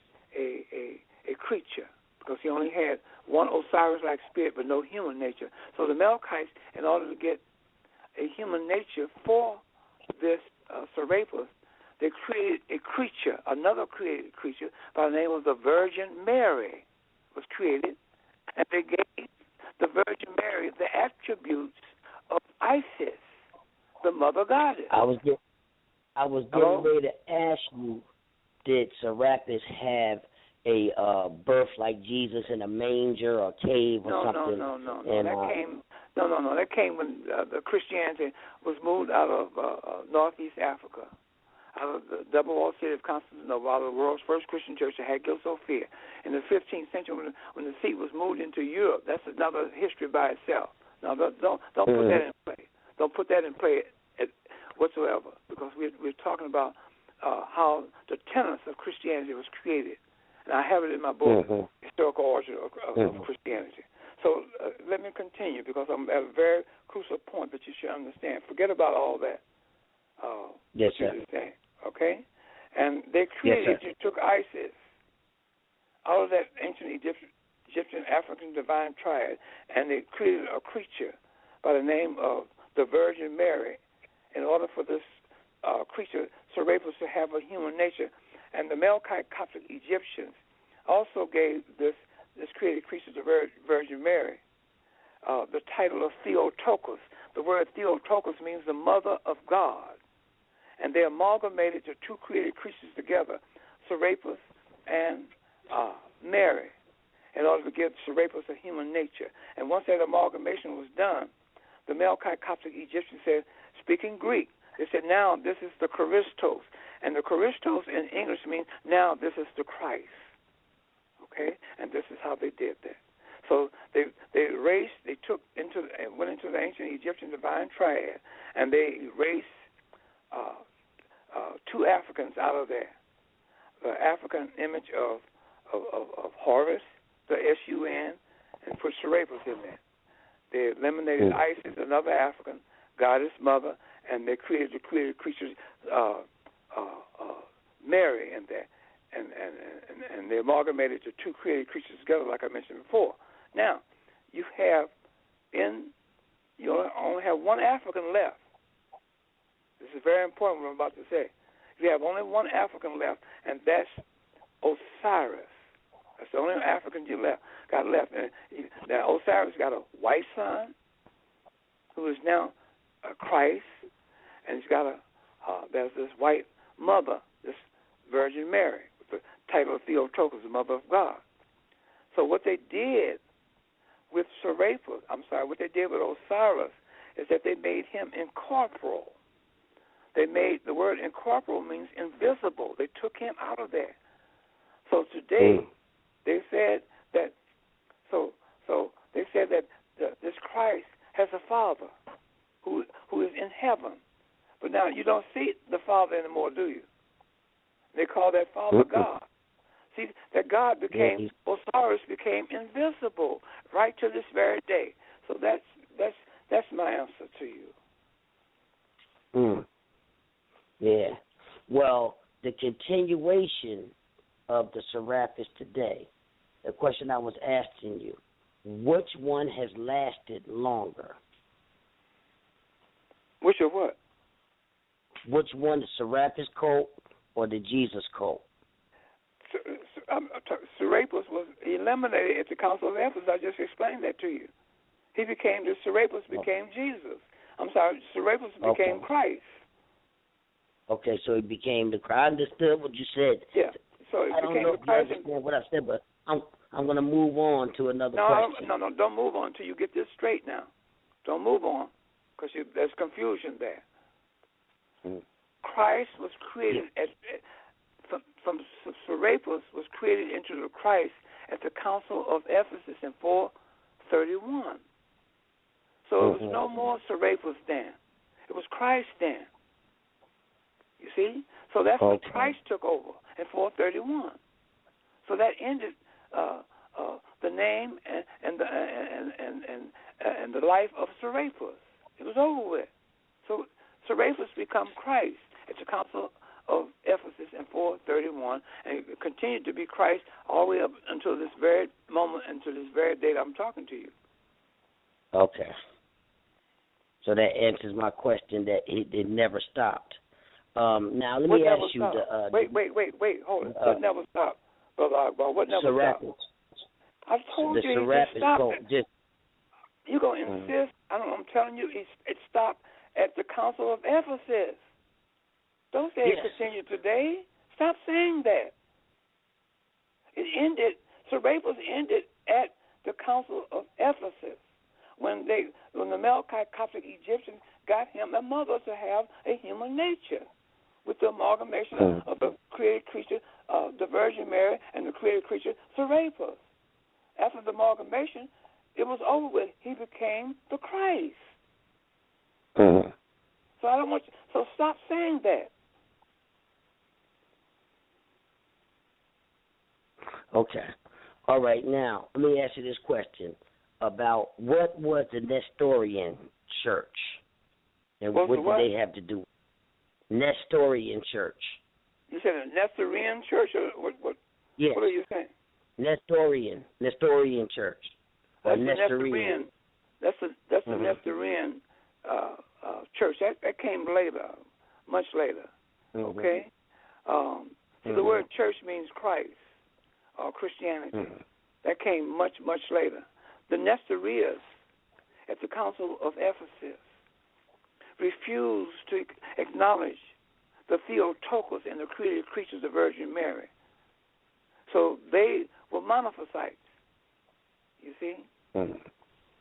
creature because he only had one Osiris-like spirit but no human nature. So the Melchites, in order to get a human nature for this Serapis, they created a creature, another created creature by the name of the Virgin Mary was created, and they gave the Virgin Mary the attributes of Isis, the mother goddess. I was getting ready to ask you, did Serapis have a birth like Jesus in a manger or cave or something? No. That came when the Christianity was moved out of Northeast Africa, out of the double walled city of Constantinople, out of the world's first Christian church, the Hagia Sophia. In the 15th century, when the seat was moved into Europe, that's another history by itself. Now, don't put that in play. Don't put that in play whatsoever, because we're talking about how the tenets of Christianity was created. And I have it in my book, Historical Origin of Christianity. So let me continue, because I'm at a very crucial point that you should understand. Forget about all that. Yes, sir. Saying, okay? And they created, you took Isis out of that ancient Egyptian African divine triad, and they created a creature by the name of the Virgin Mary in order for this creature, Serapis, to have a human nature. And the Melkite Coptic Egyptians also gave this created creature, the Virgin Mary, the title of Theotokos. The word Theotokos means the mother of God. And they amalgamated the two created creatures together, Serapis and Mary, in order to give Serapis a human nature. And once that amalgamation was done, the Melkite Coptic Egyptians said, speaking Greek, they said, now this is the Christos. And the Christos in English means, now this is the Christ. Okay? And this is how they did that. So they went into the ancient Egyptian divine triad, and they erased two Africans out of there. The African image of Horus, the S-U-N, and put Serapis in there. They eliminated Isis, another African goddess mother, and they created the created creatures, Mary in there. And they amalgamated the two created creatures together, like I mentioned before. Now, you only have one African left. This is very important what I'm about to say. You have only one African left, and that's Osiris. That's the only African you got left. And now Osiris got a white son, who is now Christ, and he's got there's this white mother, this Virgin Mary, with the title of Theotokos, the mother of God. So what they did with what they did with Osiris is that they made him incorporeal. The word incorporeal means invisible. They took him out of there. So today, they said that. So they said that this Christ has a Father who is in heaven, but now you don't see the Father anymore, do you? They call that Father God. See, that God Osiris became invisible right to this very day. So that's my answer to you. Yeah. Well, the continuation of the Serapis today, the question I was asking you, which one has lasted longer? Which of what? Which one, the Serapis cult or the Jesus cult? Serapis was eliminated at the Council of Ephesus. I just explained that to you. Serapis became Jesus. Serapis became Christ. Okay, so he became the Christ. I understood what you said. Yeah. So I don't know if you understand what I said, but I'm going to move on to another question. No, don't move on until you get this straight now. Don't move on, because there's confusion there. Christ was created from Serapis was created into the Christ at the Council of Ephesus in 431. So it was no more Serapis then. It was Christ then. You see? So that's when Christ took over in 431. So that ended the name and the life of Serapis. It was over with. So Serapis become Christ at the Council of Ephesus in 431, and it continued to be Christ all the way up until this very moment, until this very date I'm talking to you. Okay. So that answers my question that it never stopped. Now, let me ask you Wait, hold it. What never stopped, Brother Akbar? What never stopped? I've told you it stopped. You're going to insist. I'm telling you, it stopped at the Council of Ephesus. Don't say it continued today. Stop saying that. It ended, Serapis ended at the Council of Ephesus when the Melkite Coptic Egyptians got him and mother to have a human nature with the amalgamation of the created creature, the Virgin Mary, and the created creature, Serapis. After the amalgamation, it was over with. He became the Christ. So I don't want you, so stop saying that. Okay. All right. Now, let me ask you this question about what was the Nestorian church, and what did they have to do? Nestorian church. You said a Nestorian church, or what? Yes. What are you saying? Nestorian church. That's Nestorian. That's the Nestorian church. That came later, much later. Okay. So the word church means Christ or Christianity. That came much, much later. The Nestorians at the Council of Ephesus refused to acknowledge the Theotokos and the created creatures of the Virgin Mary. So they were monophysites, you see.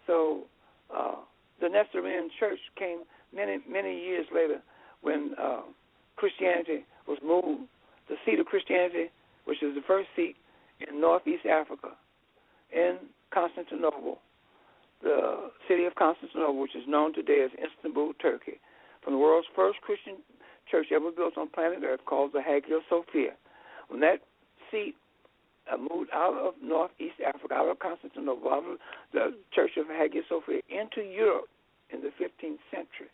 So the Nestorian church came many, many years later when Christianity was moved. The seat of Christianity, which is the first seat in northeast Africa, in Constantinople, the city of Constantinople, which is known today as Istanbul, Turkey, from the world's first Christian church ever built on planet Earth, called the Hagia Sophia. When that seat moved out of northeast Africa, out of Constantinople, out of the church of Hagia Sophia, into Europe in the 15th century,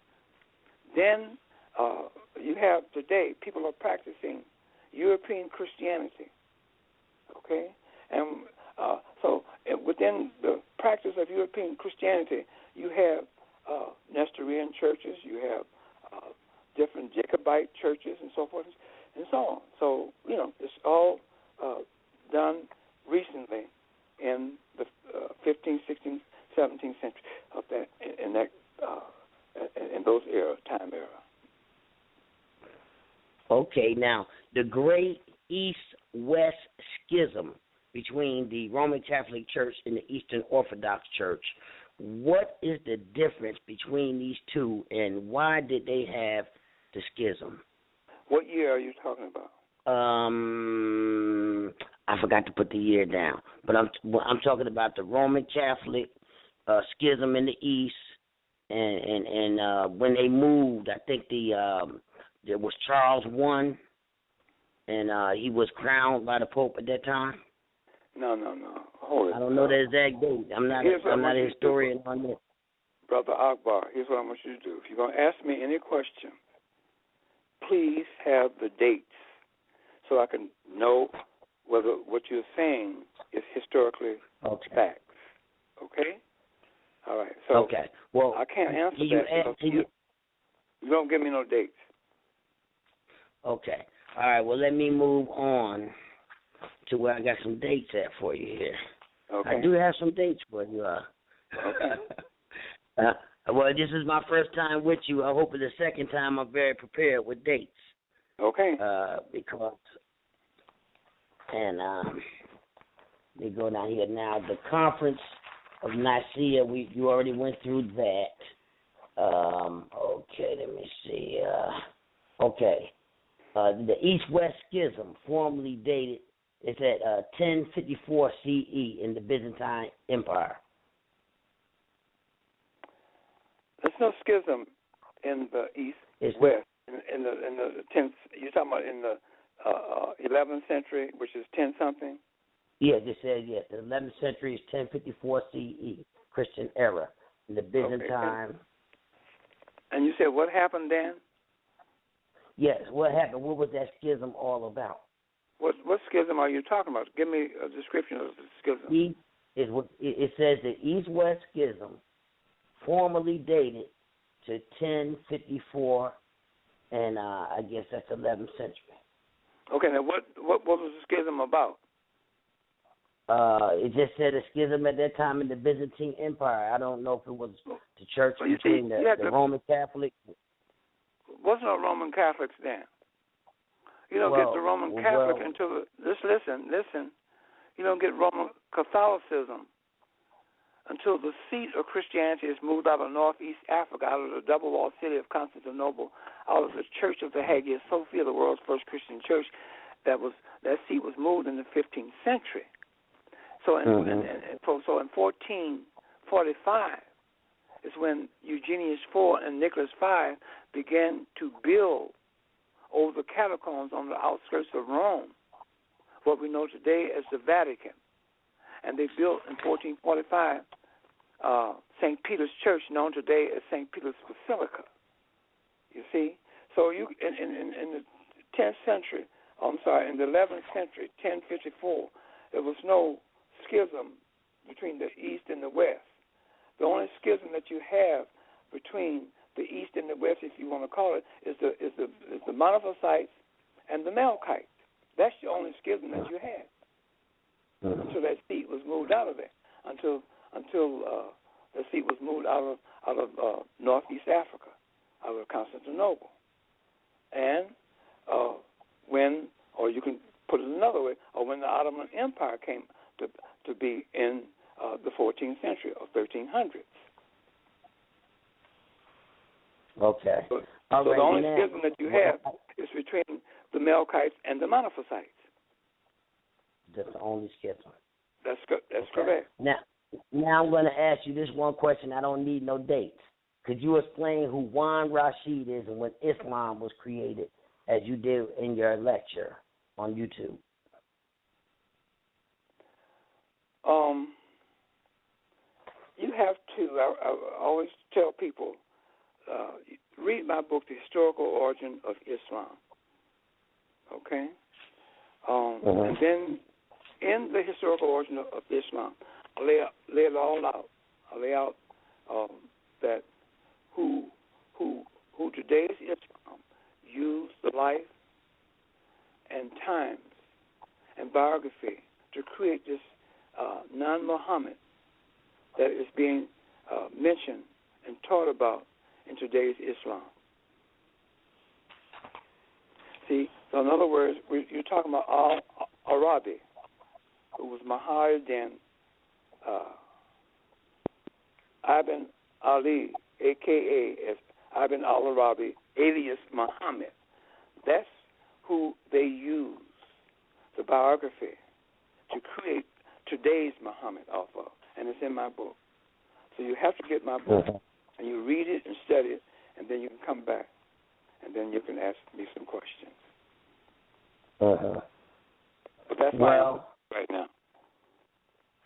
then you have today people are practicing European Christianity. Okay? And so within the practice of European Christianity, you have Nestorian churches, you have different Jacobite churches, and so forth, and so on. So, it's all done recently in the 15th, 16th, 17th century of that, in those time era. Okay, now the Great East-West Schism between the Roman Catholic Church and the Eastern Orthodox Church. What is the difference between these two, and why did they have the schism? What year are you talking about? I forgot to put the year down, but I'm talking about the Roman Catholic schism in the East, and when they moved, I think there was Charles I, and he was crowned by the Pope at that time. No. Hold it. I don't know the exact date. I'm not a historian on this. Brother Akbar, here's what I want you to do. If you're going to ask me any question, please have the dates so I can know whether what you're saying is historically facts. Okay? All right. So okay. Well, I can't answer that because you don't give me no dates. Okay. All right. Well, let me move on to where I got some dates at for you here. Okay. I do have some dates for you. Okay. Well, this is my first time with you. I hope it's the second time I'm very prepared with dates. Okay. Because, and we go down here now. The Conference of Nicaea, you already went through that. Okay, let me see. Okay. The East-West Schism, formerly dated, it's at 1054 CE in the Byzantine Empire. There's no schism in the East-West. In the 10th, you're talking about in the 11th century, which is 10-something? Yes, it says, yes. The 11th century is 1054 CE, Christian era, in the Byzantine. Okay. And you said what happened then? Yes, what happened? What was that schism all about? What schism are you talking about? Give me a description of the schism. It says the East-West Schism, formerly dated to 1054 and I guess that's 11th century. Okay, now what was the schism about? It just said a schism at that time in the Byzantine Empire. I don't know if it was the church between the Roman Catholic. Wasn't no Roman Catholics then. You don't get the Roman Catholic until listen. You don't get Roman Catholicism until the seat of Christianity is moved out of northeast Africa, out of the double-walled city of Constantinople, out of the Church of the Hagia Sophia, the world's first Christian church. That seat was moved in the 15th century. So in 1445 is when Eugenius IV and Nicholas V began to build over the catacombs on the outskirts of Rome, what we know today as the Vatican. And they built in 1445 St. Peter's Church, known today as St. Peter's Basilica. You see? So in the 10th century, in the 11th century, 1054, there was no schism between the East and the West. The only schism that you have between the East and the West, if you want to call it, is the Monophysites and the Melkites. That's the only schism that you had until that seat was moved out of there. Until the seat was moved out of northeast Africa, out of Constantinople, and when, or you can put it another way, or when the Ottoman Empire came to be in the 14th century or 1300s. Okay. So the only schism that you have is between the Melkites and the Monophysites. That's the only schism. That's correct. Now I'm going to ask you this one question. I don't need no dates. Could you explain who Juan Rashid is and when Islam was created, as you did in your lecture on YouTube? You have to, I always tell people, read my book, The Historical Origin of Islam. Okay? And then in the historical origin of Islam, I lay it all out. I lay out that who today's Islam used the life and times and biography to create this non-Muhammad that is being mentioned and taught about in today's Islam. See, so in other words, you're talking about Al-Arabi, who was Muhammad Ibn Ali, a.k.a. as Ibn al-Arabi, alias Muhammad. That's who they use, the biography, to create today's Muhammad off of, and it's in my book. So you have to get my book, and you read it and study it, and then you can come back, and then you can ask me some questions. But that's my answer right now.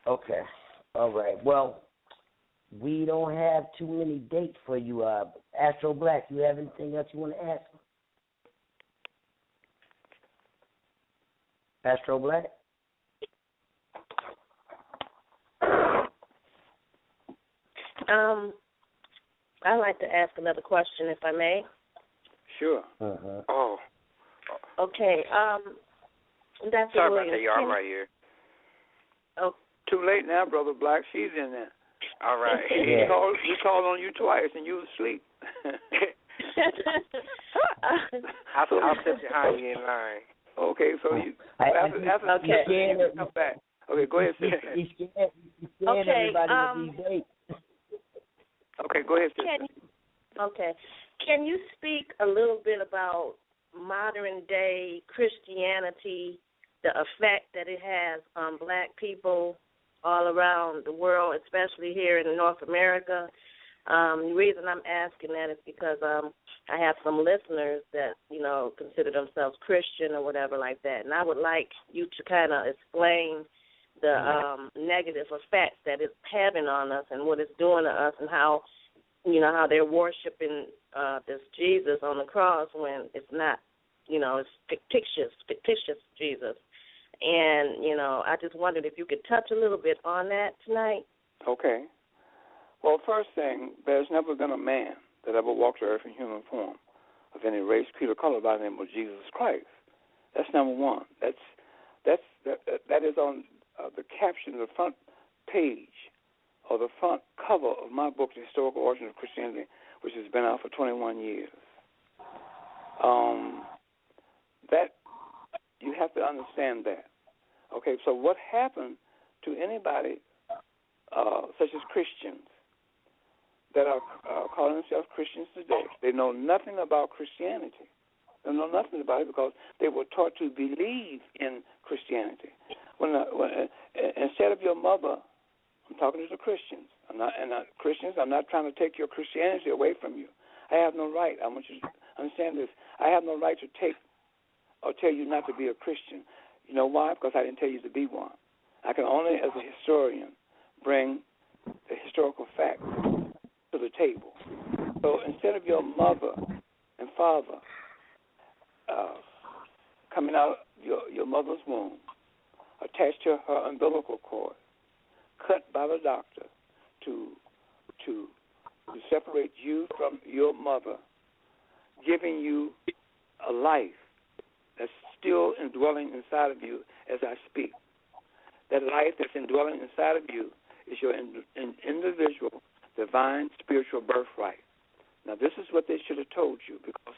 Okay. All right. Well, we don't have too many dates for you. Astro Black, you have anything else you want to ask? Astro Black? I'd like to ask another question, if I may. Sure. Oh. Okay. Dr. Sorry Williams, about that, y'all. I'm right here. Oh. Too late now, Brother Black. She's in there. All right. He called on you twice, and you was asleep. I'll sit behind you in line. Okay, so you after you come back. Okay, go ahead, sister. He's scared everybody with these dates. Okay, go ahead, sister. Can you speak a little bit about modern day Christianity, the effect that it has on black people all around the world, especially here in North America? The reason I'm asking that is because I have some listeners that, consider themselves Christian or whatever like that, and I would like you to kind of explain the negative effects that it's having on us and what it's doing to us, and how they're worshiping this Jesus on the cross when it's not, it's fictitious Jesus. And, I just wondered if you could touch a little bit on that tonight. Okay. Well, first thing, there's never been a man that ever walked the earth in human form, of any race, creed, or color by the name of Jesus Christ. That's number one. That is on the caption of the front page or the front cover of my book, The Historical Origin of Christianity, which has been out for 21 years. That you have to understand that. Okay, so what happened to anybody such as Christians that are calling themselves Christians today? They know nothing about Christianity. They know nothing about it because they were taught to believe in Christianity. When instead of your mother, I'm talking to the Christians. Christians, I'm not trying to take your Christianity away from you. I have no right. I want you to understand this. I have no right to take or tell you not to be a Christian. You know why? Because I didn't tell you to be one. I can only, as a historian, bring the historical facts to the table. So instead of your mother and father coming out of your mother's womb, attached to her umbilical cord, cut by the doctor to separate you from your mother, giving you a life that's still indwelling inside of you as I speak. That life that's indwelling inside of you is your individual, divine, spiritual birthright. Now, this is what they should have told you, because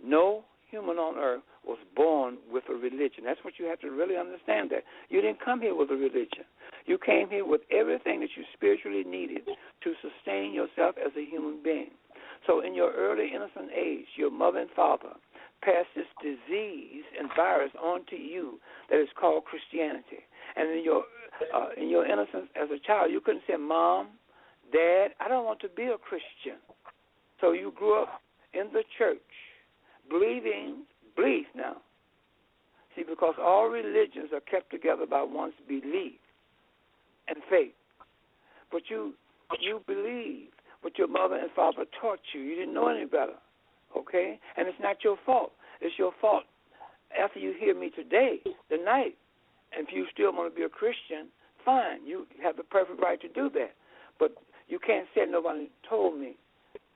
no human on earth was born with a religion. That's what you have to really understand, that you didn't come here with a religion. You came here with everything that you spiritually needed to sustain yourself as a human being. So in your early innocent age, your mother and father passed this disease and virus on to you that is called Christianity. And in your innocence as a child, you couldn't say, Mom, Dad, I don't want to be a Christian. So you grew up in the church, believe now. See, because all religions are kept together by one's belief and faith. But you believe what your mother and father taught you. You didn't know any better, okay? And it's not your fault. It's your fault after you hear me today, tonight. And if you still want to be a Christian, fine. You have the perfect right to do that. But you can't say nobody told me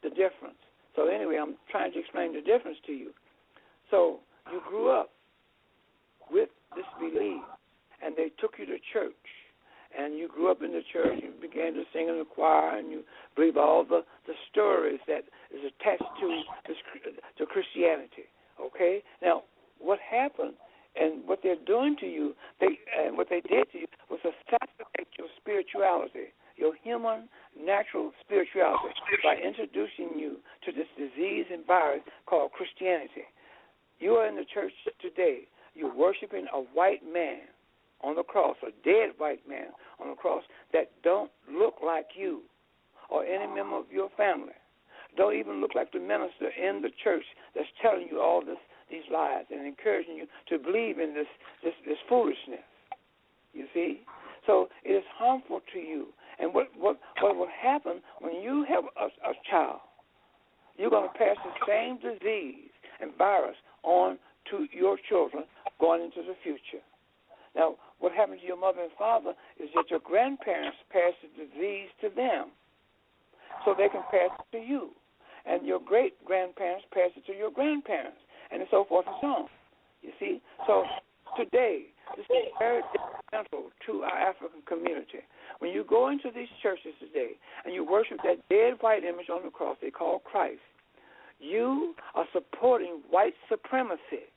the difference. So anyway, I'm trying to explain the difference to you. So you grew up with this belief, and they took you to church, and you grew up in the church. You began to sing in the choir, and you believe all the stories that is attached to Christianity. Okay? Now, what happened and what they're doing to you, what they did to you was assassinate your spirituality, your human, natural spirituality, by introducing you to this disease and virus called Christianity. You are in the church today. You're worshiping a white man on the cross, a dead white man on the cross that don't look like you or any member of your family. Don't even look like the minister in the church that's telling you all these lies and encouraging you to believe in this foolishness. You see? So it is harmful to you. And what will happen when you have a child, you're going to pass the same disease and virus on to your children going into the future. Now, what happened to your mother and father is that your grandparents passed the disease to them so they can pass it to you. And your great-grandparents passed it to your grandparents, and so forth and so on. You see? So today, this is very detrimental to our African community. When you go into these churches today and you worship that dead white image on the cross they call Christ, you are supporting white supremacy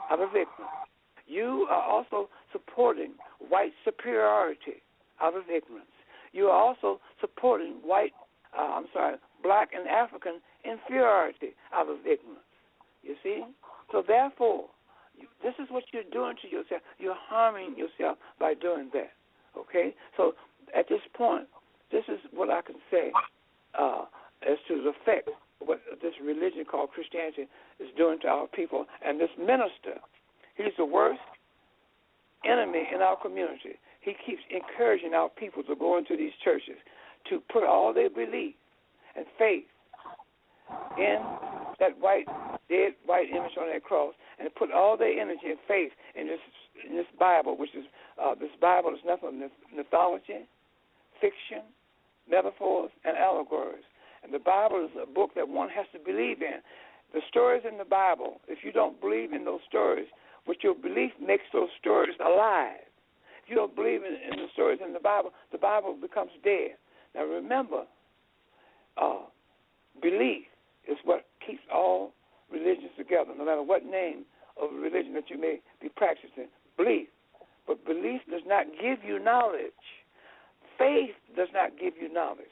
out of ignorance. You are also supporting white superiority out of ignorance. You are also supporting black and African inferiority out of ignorance. You see? So therefore, this is what you're doing to yourself. You're harming yourself by doing that. Okay? So at this point, this is what I can say as to the effect what this religion called Christianity is doing to our people. And this minister, he's the worst enemy in our community. He keeps encouraging our people to go into these churches to put all their belief and faith in that dead white image on that cross, and put all their energy and faith in this Bible, which is this Bible is nothing but mythology, fiction, metaphors, and allegories. And the Bible is a book that one has to believe in. the stories in the Bible, if you don't believe in those stories, what your belief makes those stories alive. If you don't believe in the stories in the Bible becomes dead. Now remember, belief is what keeps all religions together, no matter what name of religion that you may be practicing. Belief. But belief does not give you knowledge. Faith does not give you knowledge.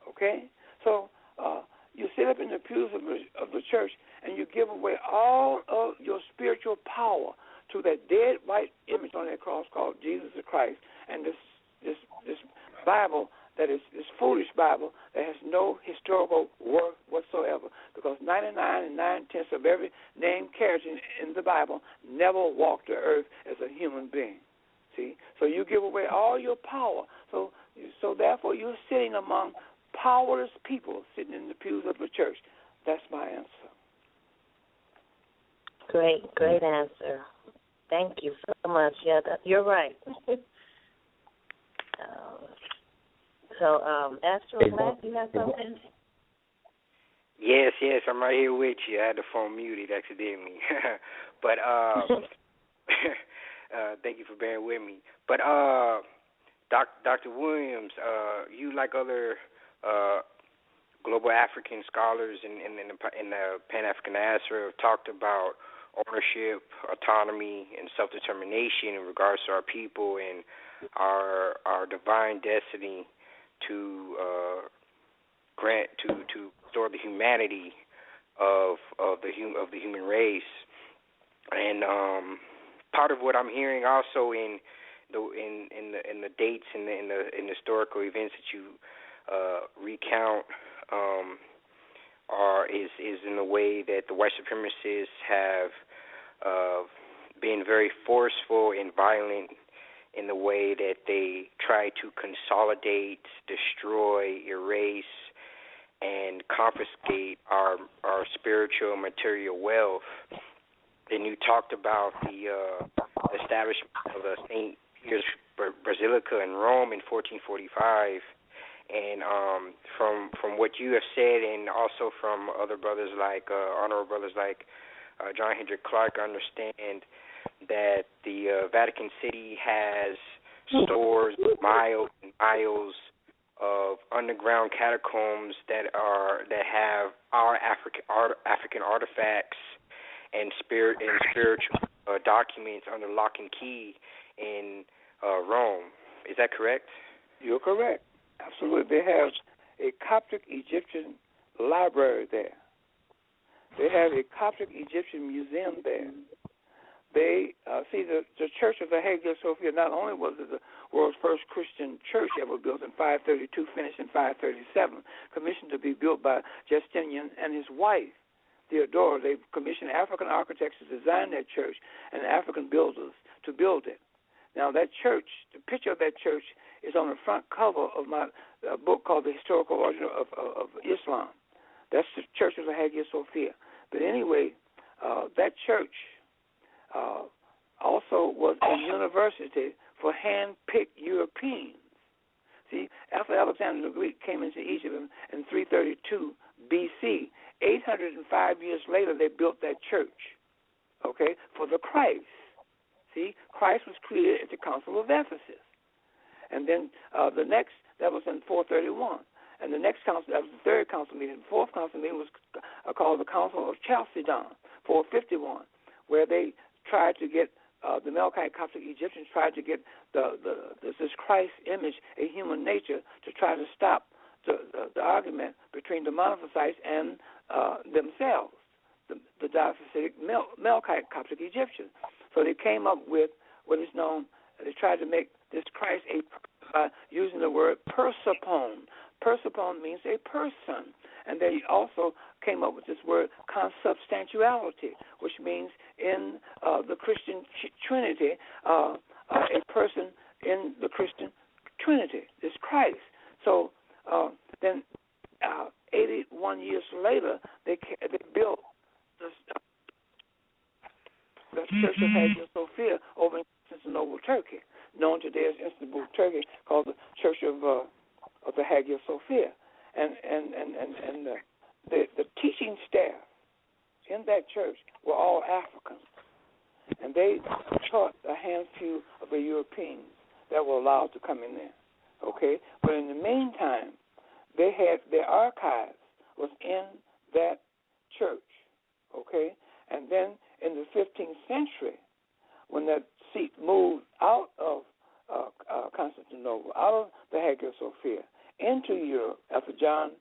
Okay? So you sit up in the pews of the church and you give away all of your spiritual power to that dead white image on that cross called Jesus Christ, and this Bible that is this foolish Bible that has no historical worth whatsoever, because 99 9/10 of every named character in the Bible never walked the earth as a human being. See? So you give away all your power. So therefore you're sitting among powerless people sitting in the pews of the church. That's my answer. Great answer. Thank you so much. Yeah, you're right. Astro Black, you have something? Yes, I'm right here with you. I had the phone muted accidentally. But thank you for bearing with me. But Dr. Williams, you, like other global African scholars in the Pan-African diaspora, have talked about ownership, autonomy, and self-determination in regards to our people and our divine destiny to grant to restore the humanity of the human race. And part of what I'm hearing also in the dates and in the historical events that you recount is in the way that the white supremacists have been very forceful and violent in the way that they try to consolidate, destroy, erase, and confiscate our spiritual and material wealth. And you talked about the establishment of the St. Peter's Basilica in Rome in 1445. And from what you have said, and also from other brothers like honorable brothers like John Hendrick Clark, I understand that the Vatican City has stores, miles and miles of underground catacombs that have our African artifacts and spiritual documents under lock and key in Rome. Is that correct? You're correct. Absolutely. They have a Coptic Egyptian library there. They have a Coptic Egyptian museum there. They see the Church of the Hagia Sophia. Not only was it the world's first Christian church ever built in 532, finished in 537, commissioned to be built by Justinian and his wife Theodora. They commissioned African architects to design that church and African builders to build it. Now that church, the picture of that church is on the front cover of my book called The Historical Origin of Islam. That's the Church of the Hagia Sophia. But anyway, that church also was a university for hand-picked Europeans. See, after Alexander the Greek came into Egypt in 332 B.C., 805 years later they built that church, okay, for the Christ. See, Christ was created at the Council of Ephesus. And then the next, that was in 431. And the next council, that was the third council meeting. The fourth council meeting was called the Council of Chalcedon, 451, where they tried to get, the Melkite Coptic Egyptians tried to get this Christ image, a human nature, to try to stop the argument between the Monophysites and themselves, the Diophysitic Melkite Coptic Egyptians. So they came up with what is known, they tried to make this Christ using the word Persepone. Persepone means a person. And they also came up with this word consubstantiality, which means in the Christian Trinity, a person in the Christian Trinity, this Christ. So then 81 years later, they built the Church of Hagia Sophia over in Constantinople, Turkey, known today as Istanbul, Turkey, called the Church of the Hagia Sophia. And the teaching staff that church were all Africans, and they taught a handful of the Europeans that were allowed to come in there. Okay, but in the meantime, they had their archives was in that church. Okay, and then in the 15th century, when that seat moved out of Constantinople, out of the Hagia Sophia, into Europe after John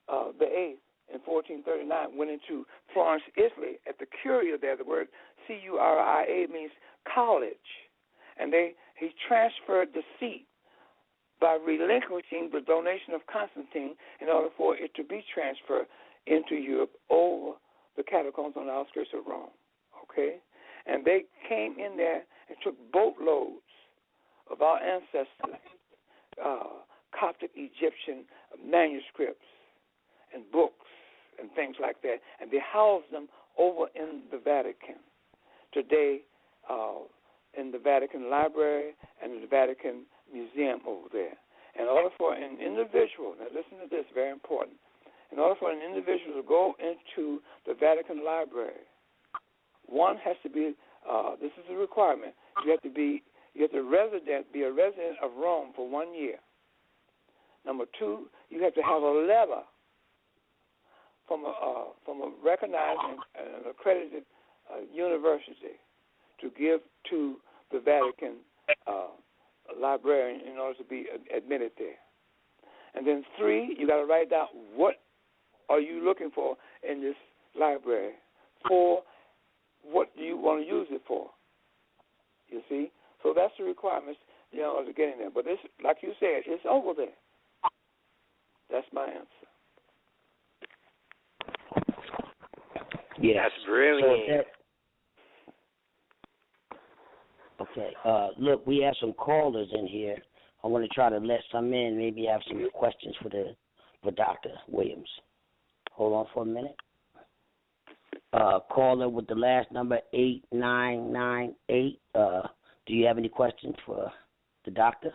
the Eighth in 1439 went into Florence, Italy. At the Curia there, the word Curia means college, and he transferred the seat by relinquishing the donation of Constantine in order for it to be transferred into Europe over the catacombs on the outskirts of Rome. Okay, and they came in there and took boatloads of our ancestors, Coptic Egyptian manuscripts and books and things like that, and they housed them over in the Vatican. Today, in the Vatican Library and in the Vatican Museum over there. In order for an individual, now listen to this, very important, in order for an individual to go into the Vatican Library, one has to be, this is a requirement, you have to be a resident of Rome for 1 year. Number two, you have to have a letter from a recognized and accredited university to give to the Vatican librarian in order to be admitted there. And then three, you got to write down what are you looking for in this library. Four, what do you want to use it for? You see? So that's the requirements, you know, to get in there. But this, like you said, it's over there. That's my answer. Yeah, that's brilliant. Look, we have some callers in here. I want to try to let some in. Maybe have some questions for Dr. Williams. Hold on for a minute. Caller with the last number 8998. Do you have any questions for the doctor?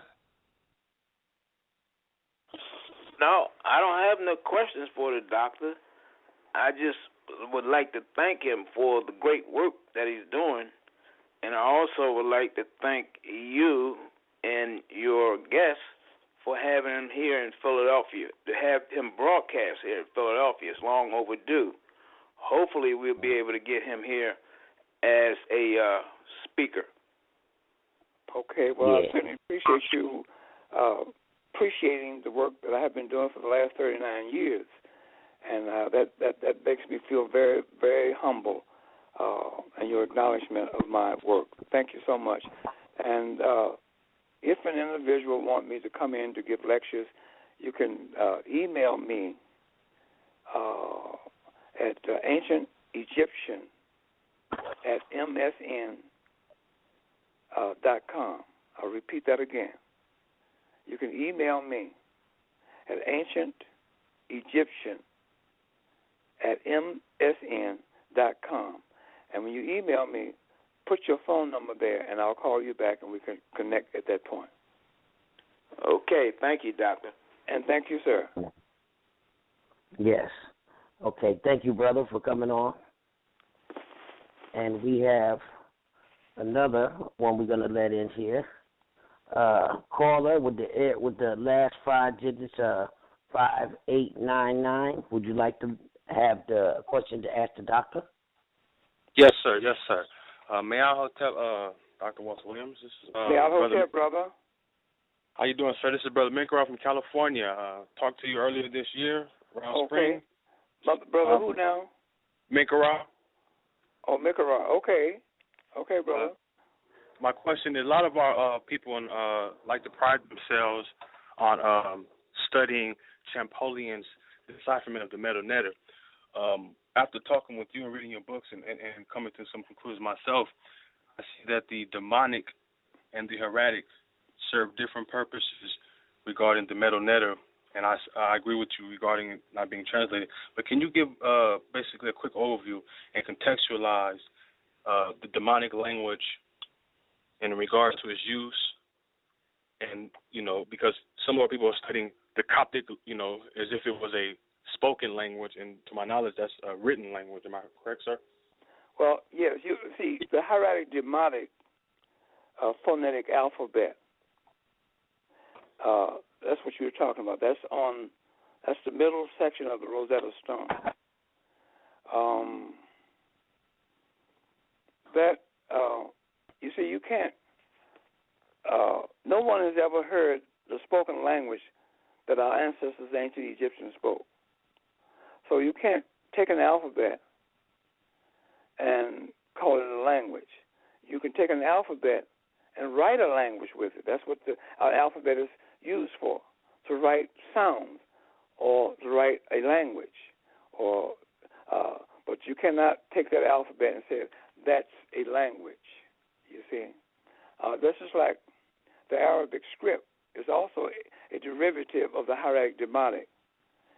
No, I don't have no questions for the doctor. I just would like to thank him for the great work that he's doing. And I also would like to thank you and your guests for having him here in Philadelphia. To have him broadcast here in Philadelphia is long overdue. Hopefully we'll be able to get him here as a speaker. Okay, well, I certainly appreciate you appreciating the work that I have been doing for the last 39 years. And that makes me feel very, very humble and your acknowledgement of my work. Thank you so much. And if an individual wants me to come in to give lectures, you can email me at ancientegyptian@msn.com. I'll repeat that again. You can email me at ancientegyptian@msn.com. And when you email me, put your phone number there, and I'll call you back, and we can connect at that point. Okay. Thank you, Doctor. And thank you, sir. Yes. Okay. Thank you, brother, for coming on. And we have another one we're going to let in here. Caller with the last 5 digits, 5899. Would you like to have the question to ask the doctor? Yes, sir. Yes, sir. May I tell Dr. Walter Williams? This is, may I hope, brother? How you doing, sir? This is Brother Minkaroff from California. Talked to you earlier this year around spring. Brother who now? Minkaroff. Oh, Minkaroff. Okay. Okay, brother. My question is, a lot of our people like to pride themselves on studying Champolion's decipherment of the metal netter. After talking with you and reading your books and coming to some conclusions myself, I see that the demonic and the hieratic serve different purposes regarding the metal netter, and I agree with you regarding it not being translated. But can you give basically a quick overview and contextualize the demonic language in regards to its use? And, because some of our people are studying the Coptic, as if it was a spoken language, and to my knowledge, that's a written language. Am I correct, sir? Well, yes. You see, the hieratic demotic phonetic alphabet. That's what you were talking about. That's the middle section of the Rosetta Stone. You see, you can't. No one has ever heard the spoken language that our ancestors, the ancient Egyptians, spoke. So you can't take an alphabet and call it a language. You can take an alphabet and write a language with it. That's what our alphabet is used for, to write sounds or to write a language. But you cannot take that alphabet and say that's a language, you see. This is like the Arabic script is also a derivative of the hieratic demotic,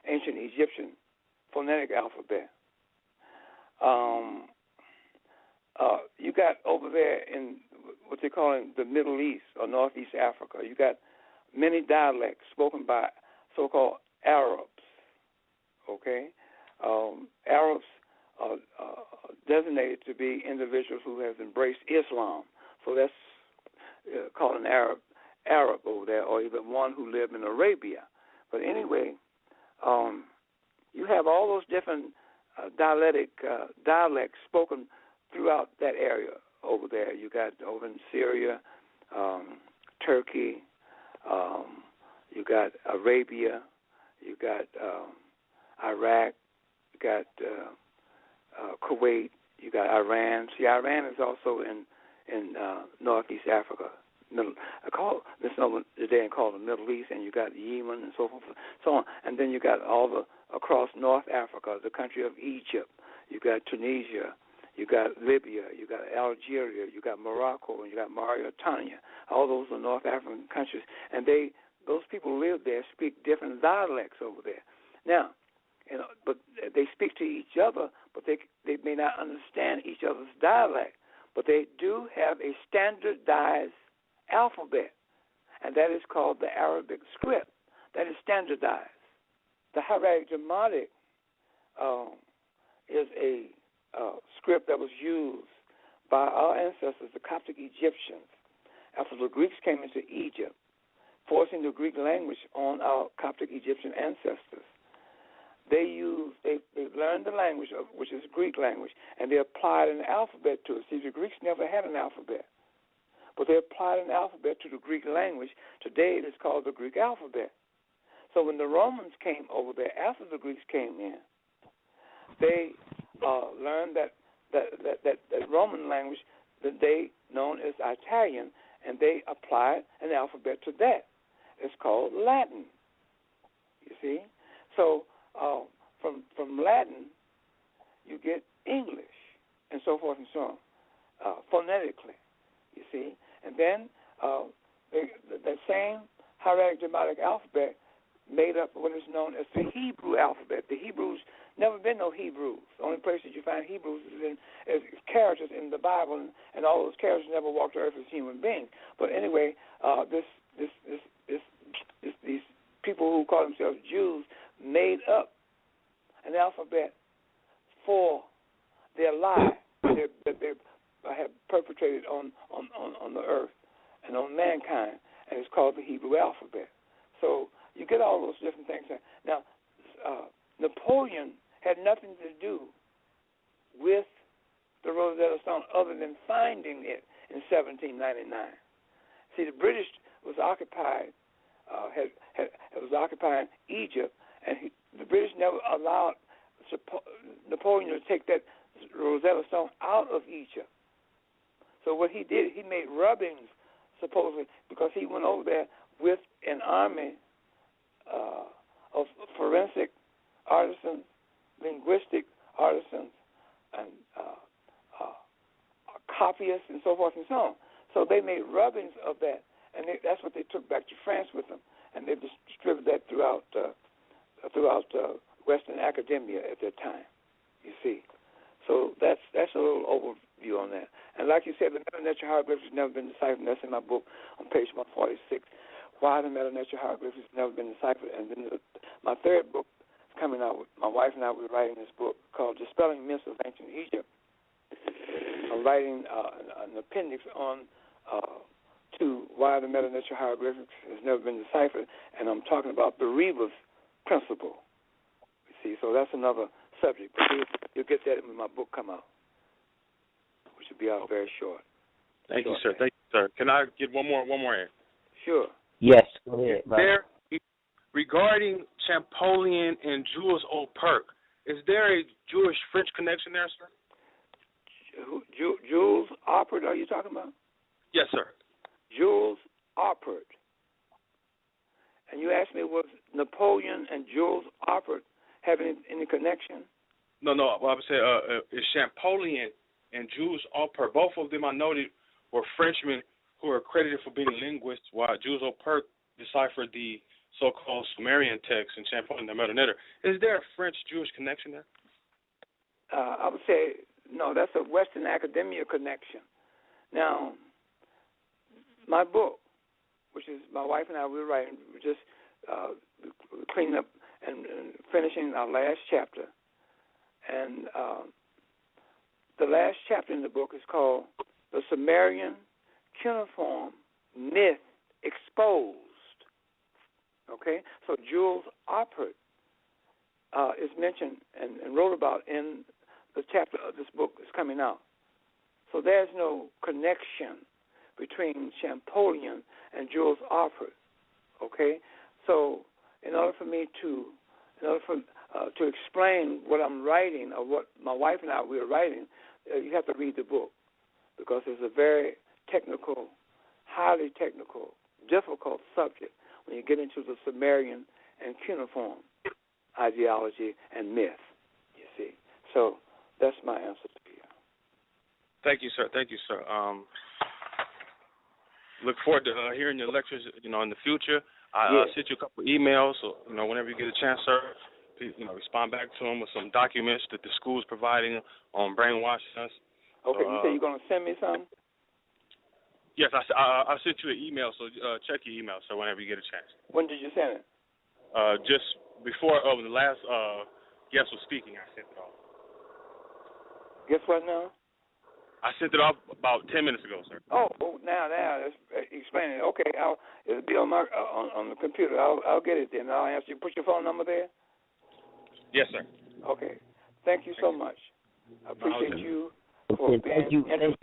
ancient Egyptian phonetic alphabet. You got over there in what they call in the Middle East or Northeast Africa, you got many dialects spoken by so-called Arabs, okay? Arabs are designated to be individuals who have embraced Islam. So that's called an Arab over there, or even one who lived in Arabia. But anyway, you have all those different dialects spoken throughout that area over there. You got over in Syria, Turkey, you got Arabia, you got Iraq, you got Kuwait, you got Iran. See, Iran is also in Northeast Africa. Today called the Middle East, and you got Yemen and so forth, so on. And then you got all across North Africa, the country of Egypt. You got Tunisia, you got Libya, you got Algeria, you got Morocco, and you got Mauritania. All those are North African countries, and those people live there, speak different dialects over there. Now, but they speak to each other, but they may not understand each other's dialect. But they do have a standardized alphabet, and that is called the Arabic script. That is standardized. The hieratic demotic is a script that was used by our ancestors, the Coptic Egyptians, after the Greeks came into Egypt, forcing the Greek language on our Coptic Egyptian ancestors. They learned the language, which is Greek language, and they applied an alphabet to it. See, the Greeks never had an alphabet, but they applied an alphabet to the Greek language. Today it is called the Greek alphabet. So when the Romans came over there, after the Greeks came in, they learned that Roman language that they known as Italian, and they applied an alphabet to that. It's called Latin. You see, so from Latin you get English and so forth and so on, phonetically. You see, and then that same hieratic demotic alphabet made up what is known as the Hebrew alphabet. The Hebrews, never been no Hebrews. The only place that you find Hebrews is characters in the Bible, and all those characters never walked the earth as human beings. But anyway, these people who call themselves Jews made up an alphabet for their lie that they have perpetrated on the earth and on mankind, and it's called the Hebrew alphabet. So you get all those different things. Now, Napoleon had nothing to do with the Rosetta Stone other than finding it in 1799. See, the British was occupying Egypt, and the British never allowed Napoleon to take that Rosetta Stone out of Egypt. So what he did, he made rubbings, supposedly, because he went over there with an army of forensic artisans, linguistic artisans, and copyists, and so forth and so on. So they made rubbings of that, and that's what they took back to France with them, and they distributed that throughout Western academia at that time. You see, so that's a little overview on that. And like you said, the Meta-Nature hieroglyphs has never been deciphered, and that's in my book on page 146. Why the Meta-Nature hieroglyphs has never been deciphered. And then my third book is coming out. My wife and I were writing this book called Dispelling Myths of Ancient Egypt. I'm writing an appendix on to why the Meta-Nature hieroglyphics has never been deciphered, and I'm talking about the rebus principle. You see, so that's another subject. But you'll get that when my book come out, which will be out very short. Thank you, sir. Thank you, sir. Can I get one more in? Sure. Yes, go ahead. Brother. Regarding Champollion and Jules Operk, is there a Jewish-French connection there, sir? Jules Operk, are you talking about? Yes, sir. Jules Operk. And you asked me, was Napoleon and Jules Operk having any connection? No. What I would say is Champollion and Jules Operk. Both of them I noted were Frenchmen who are credited for being linguists, while Jules Operk deciphered the so-called Sumerian text in Champollion the Meta-Netter. Is there a French-Jewish connection there? I would say, no, that's a Western academia connection. Now, my book, which is my wife and I, we're writing, we're just cleaning up and finishing our last chapter. And the last chapter in the book is called The Sumerian Cuneiform Myth Exposed. Okay? So Jules Operk is mentioned and wrote about in the chapter of this book that's coming out. So there's no connection between Champollion and Jules Operk. Okay? So in order for me to explain what I'm writing or what my wife and I we're writing, you have to read the book, because it's a very technical, highly technical, difficult subject when you get into the Sumerian and cuneiform ideology and myth, you see. So that's my answer to you. Thank you, sir. Look forward to hearing your lectures, in the future. I'll send you a couple of emails, so, whenever you get a chance, sir, please, respond back to them with some documents that the school's providing on brainwashing us. Okay, you say you're going to send me some? Yes, I sent you an email, so check your email, so whenever you get a chance. When did you send it? Just before the last guest was speaking, I sent it off. Guess what now? I sent it off about 10 minutes ago, sir. Oh, now, that's explaining it. Okay, it'll be on my on the computer. I'll get it then. I'll ask you. Put your phone number there. Yes, sir. Okay. Thank you so much. I appreciate you for being thank you in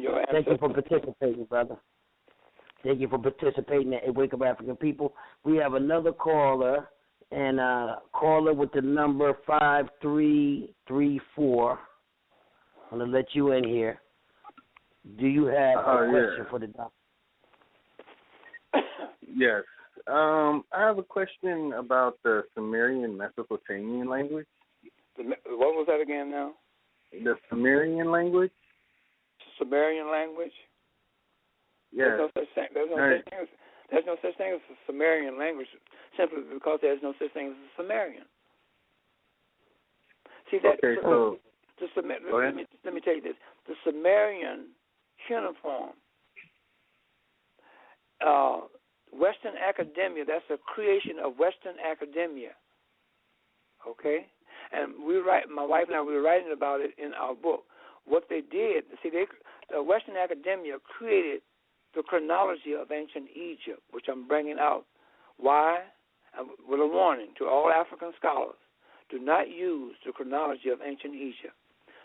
your ancestors. Thank you for participating, brother. Thank you for participating at Wake Up African People. We have another caller, and caller with the number 5334. I'm going to let you in here. Do you have a question for the doctor? Yes. I have a question about the Sumerian Mesopotamian language. What was that again now? The Sumerian language? Sumerian language? Yes. There's no such thing as a Sumerian language simply because there's no such thing as a Sumerian. See that? Okay, so let me tell you this. The Sumerian cuneiform, Western academia, that's a creation of Western academia. Okay? And my wife and I, we were writing about it in our book. What they did, Western academia created the chronology of ancient Egypt, which I'm bringing out. Why? With a warning to all African scholars, do not use the chronology of ancient Egypt.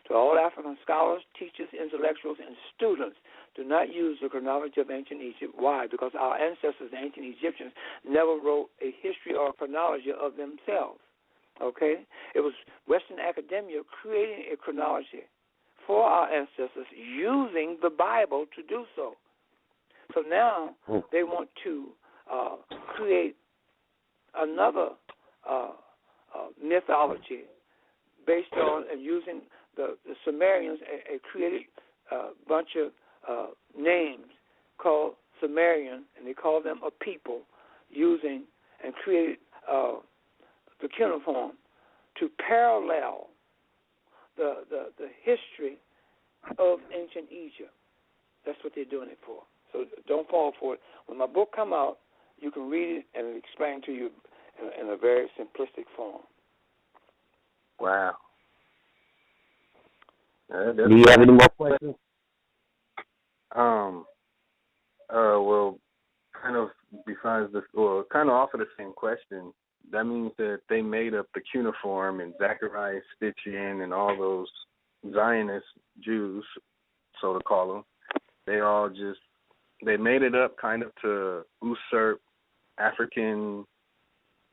To all African scholars, teachers, intellectuals, and students, do not use the chronology of ancient Egypt. Why? Because our ancestors, the ancient Egyptians, never wrote a history or a chronology of themselves. Okay? It was Western academia creating a chronology for our ancestors using the Bible to do so. So now they want to create another mythology based on and using the Sumerians, created a bunch of names called Sumerian, and they call them a people, using and created the cuneiform to parallel the history of ancient Egypt. That's what they're doing it for. So don't fall for it. When my book come out, you can read it and explain to you in a very simplistic form. Wow. Do you have any more questions? Well, kind of besides this, well, kind of off of the same question, that means that they made up the cuneiform and Zacharias Stitchin and all those Zionist Jews, so to call them. They made it up kind of to usurp African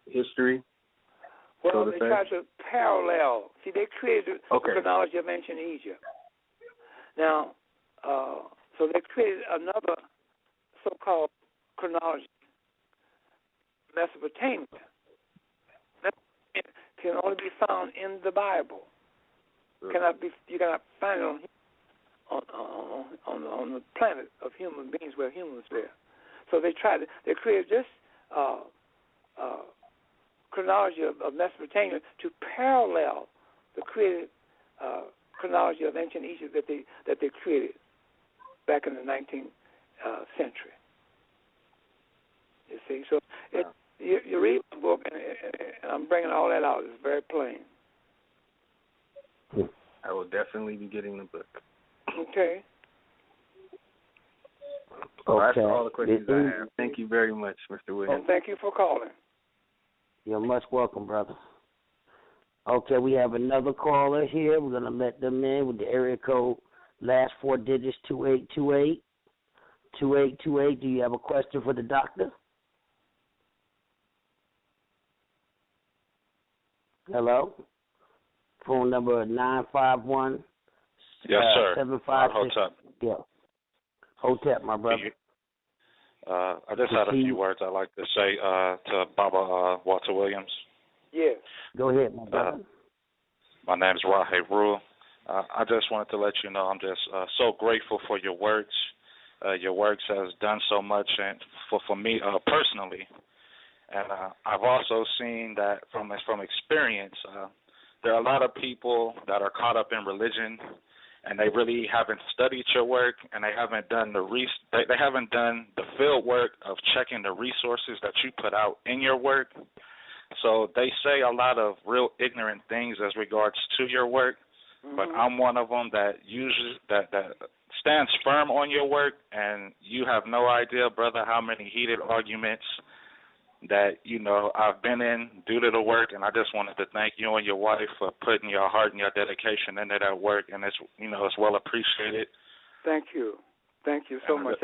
history. Well, so they tried to parallel. See, they created the Okay. chronology of ancient Egypt. Now, so they created another so-called chronology, Mesopotamia. Mesopotamia can only be found in the Bible. You cannot find it on the planet of human beings where humans live. So they created this chronology of Mesopotamia to parallel the created chronology of ancient Egypt that they created back in the 19th century. You see, so you read the book, and I'm bringing all that out. It's very plain. I will definitely be getting the book. Okay. Well, that's all the questions I have. Thank you very much, Mr. Williams. Well, thank you for calling. You're much welcome, brother. Okay, we have another caller here. We're going to let them in with the area code, last four digits, 2828. 2828, do you have a question for the doctor? Hello? Phone number 951. Yes, sir. 756. Hotep. Yeah. Hotep, my brother. I just had a few words I'd like to say to Baba Walter Williams. Yes. Go ahead, my brother. My name is Rahe Rule. I just wanted to let you know I'm just so grateful for your works. Your works has done so much and for me personally. And I've also seen that from experience, there are a lot of people that are caught up in religion, and they really haven't studied your work, and they haven't done they haven't done the field work of checking the resources that you put out in your work. So they say a lot of real ignorant things as regards to your work, but I'm one of them that that stands firm on your work, and you have no idea, brother, how many heated arguments that, I've been in due to the work, and I just wanted to thank you and your wife for putting your heart and your dedication into that work, and it's well appreciated. Thank you. Thank you so much.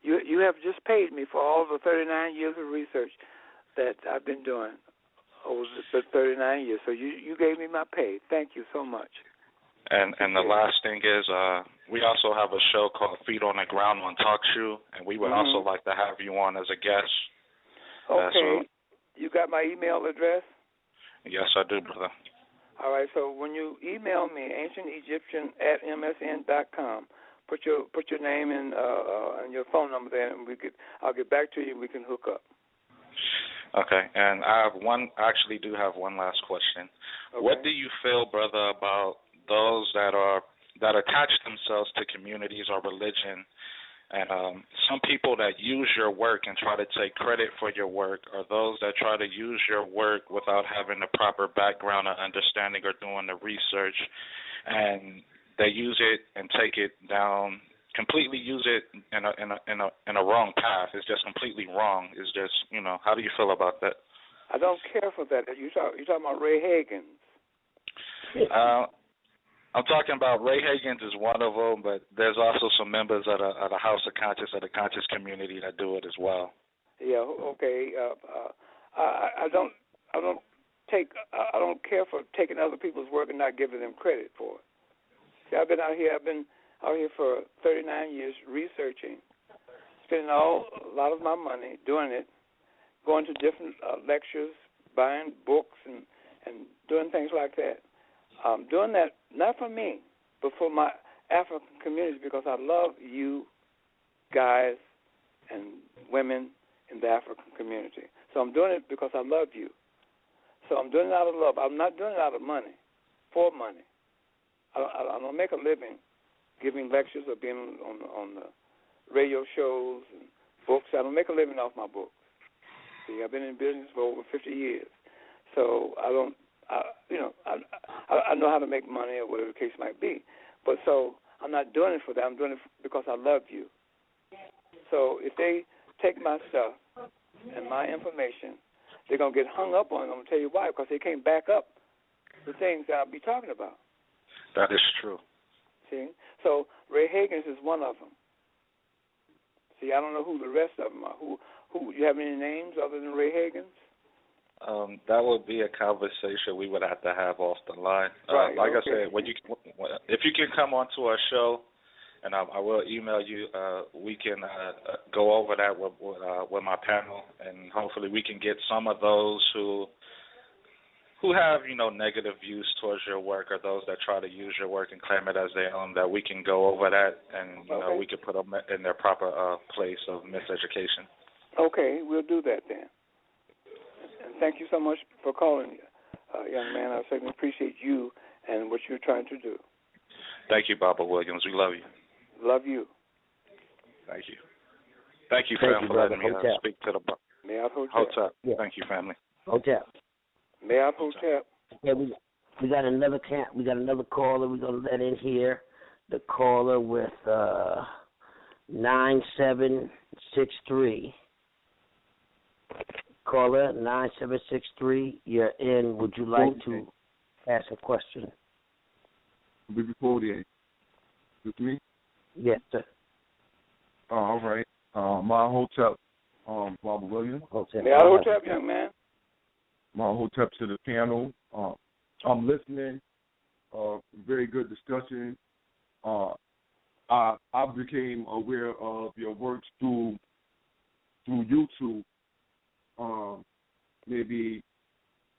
You have just paid me for all the 39 years of research that I've been doing over the 39 years. So you gave me my pay. Thank you so much. And the last thing is, we also have a show called Feet on the Ground on Talk Show, and we would also like to have you on as a guest. Okay. You got my email address? Yes, I do, brother. All right. So when you email me, ancientegyptian@msn.com, put your name and your phone number there, and I'll get back to you, and we can hook up. Okay. And I actually do have one last question. Okay. What do you feel, brother, about those that attach themselves to communities or religion, and some people that use your work and try to take credit for your work, or those that try to use your work without having the proper background or understanding or doing the research, and they use it and take it down, completely use it in a wrong path? It's just completely wrong. It's just, how do you feel about that? I don't care for that. You're talking about Ray Hagins. I'm talking about Ray Hagins is one of them, but there's also some members of the House of Conscious, of the Conscious community that do it as well. Yeah. Okay. I don't care for taking other people's work and not giving them credit for it. See, I've been out here for 39 years researching, spending a lot of my money doing it, going to different lectures, buying books, and doing things like that. Doing that not for me, but for my African communities, because I love you guys and women in the African community. So I'm doing it because I love you. So I'm doing it out of love. I'm not doing it out of money, for money. I don't make a living giving lectures or being on the radio shows and books. I don't make a living off my books. See, I've been in business for over 50 years. So I don't I know how to make money or whatever the case might be. But so I'm not doing it for that. I'm doing it because I love you. So if they take my stuff and my information, they're going to get hung up on it. I'm going to tell you why, because they can't back up the things that I'll be talking about. That is true. See? So Ray Higgins is one of them. See, I don't know who the rest of them are. Who you have any names other than Ray Higgins? That would be a conversation we would have to have off the line. Right, like okay. I said, if you can come onto our show, and I will email you, we can go over that with my panel, and hopefully we can get some of those who have, negative views towards your work, or those that try to use your work and claim it as their own, that we can go over that, and we can put them in their proper place of miseducation. Okay, we'll do that then. And thank you so much for calling, young man. I certainly appreciate you and what you're trying to do. Thank you, Baba Williams. We love you. Love you. Thank you. Thank you, fam, for letting me speak to the Mayat Hotep. Hotep. Yeah. Thank you, family. Hotep. Mayat Hotep. Yeah, we got another caller we're gonna let in here. The caller with 9763. Caller 9763. You're in. Would you like to ask a question? Before the with me? Yes, sir. All right. My Hotep, Barbara Williams. Mayat Hotep, young man. My Hotep to the panel. I'm listening. Very good discussion. I became aware of your works through YouTube. Maybe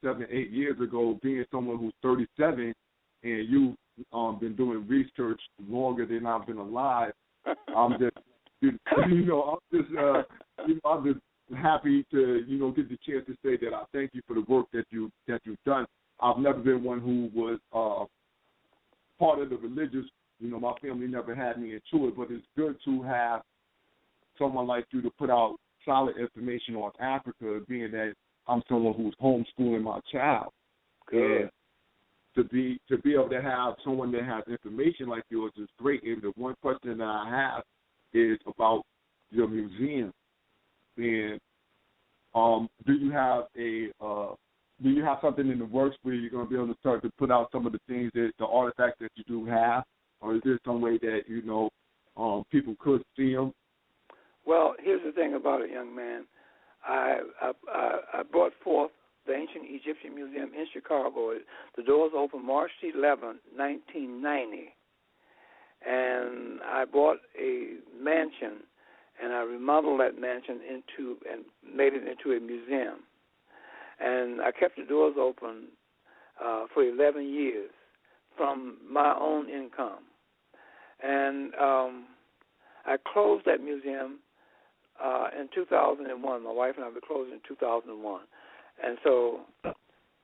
7, 8 years ago, being someone who's 37, and you've been doing research longer than I've been alive. I'm just, I'm just happy to, get the chance to say that I thank you for the work that you've done. I've never been one who was part of the religious. My family never had me into it, but it's good to have someone like you to put out solid information on Africa, being that I'm someone who's homeschooling my child. Good. And to be able to have someone that has information like yours is great. And the one question that I have is about your museum. And do you have something in the works where you're going to be able to start to put out some of the things the artifacts that you do have, or is there some way that people could see them? Well, here's the thing about it, young man. I brought forth the Ancient Egyptian Museum in Chicago. The doors opened March 11, 1990. And I bought a mansion, and I remodeled that mansion and made it into a museum. And I kept the doors open for 11 years from my own income. And I closed that museum in 2001. My wife and I were closed in 2001. And so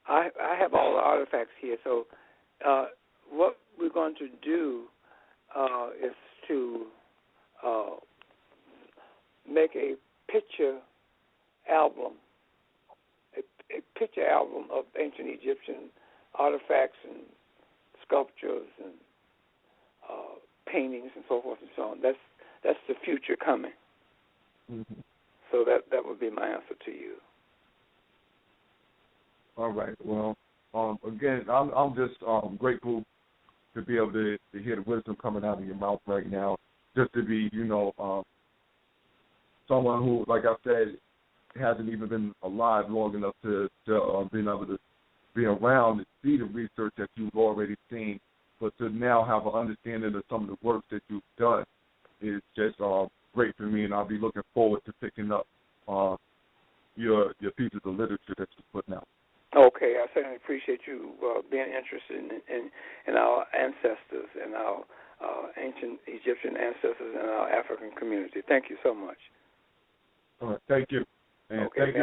I have all the artifacts here. So what we're going to do is to make a picture album, a picture album of ancient Egyptian artifacts and sculptures and paintings and so forth and so on. That's the future coming. Mm-hmm. So that would be my answer to you. All right. Well, again, I'm just grateful to be able to hear the wisdom coming out of your mouth right now. Just to be, someone who, like I said, hasn't even been alive long enough to being able to be around and see the research that you've already seen, but to now have an understanding of some of the work that you've done is just great for me, and I'll be looking forward to picking up your pieces of literature that you're putting out. Okay, I certainly appreciate you being interested in our ancestors and our ancient Egyptian ancestors and our African community. Thank you so much. All right, thank you. And okay, thank you.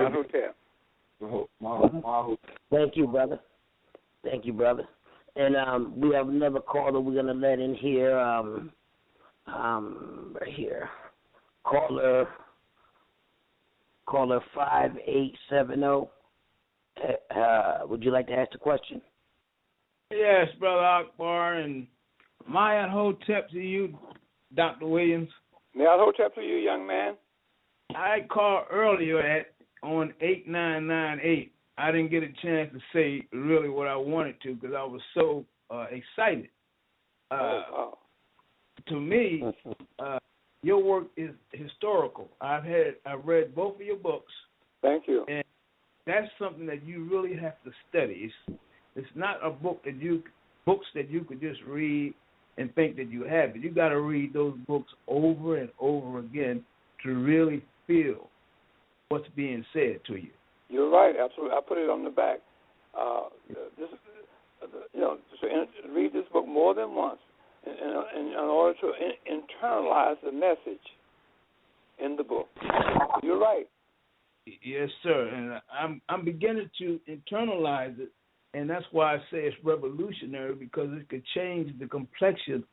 Thank you, brother. Thank you, brother. And we have another caller we're going to let in here. Right here. Caller 5870. Would you like to ask the question? Yes, Brother Akbar, and Mayat Hotep to you, Dr. Williams. Mayat Hotep to you, young man. I called earlier on 8998. I didn't get a chance to say really what I wanted to because I was so excited. To me, your work is historical. I've read both of your books. Thank you. And that's something that you really have to study. It's not a book books that you could just read and think that you have it. You got to read those books over and over again to really feel what's being said to you. You're right, absolutely. I put it on the back. Read this book more than once in order to internalize the message in the book. You're right. Yes, sir. And I'm beginning to internalize it, and that's why I say it's revolutionary, because it could change the complexion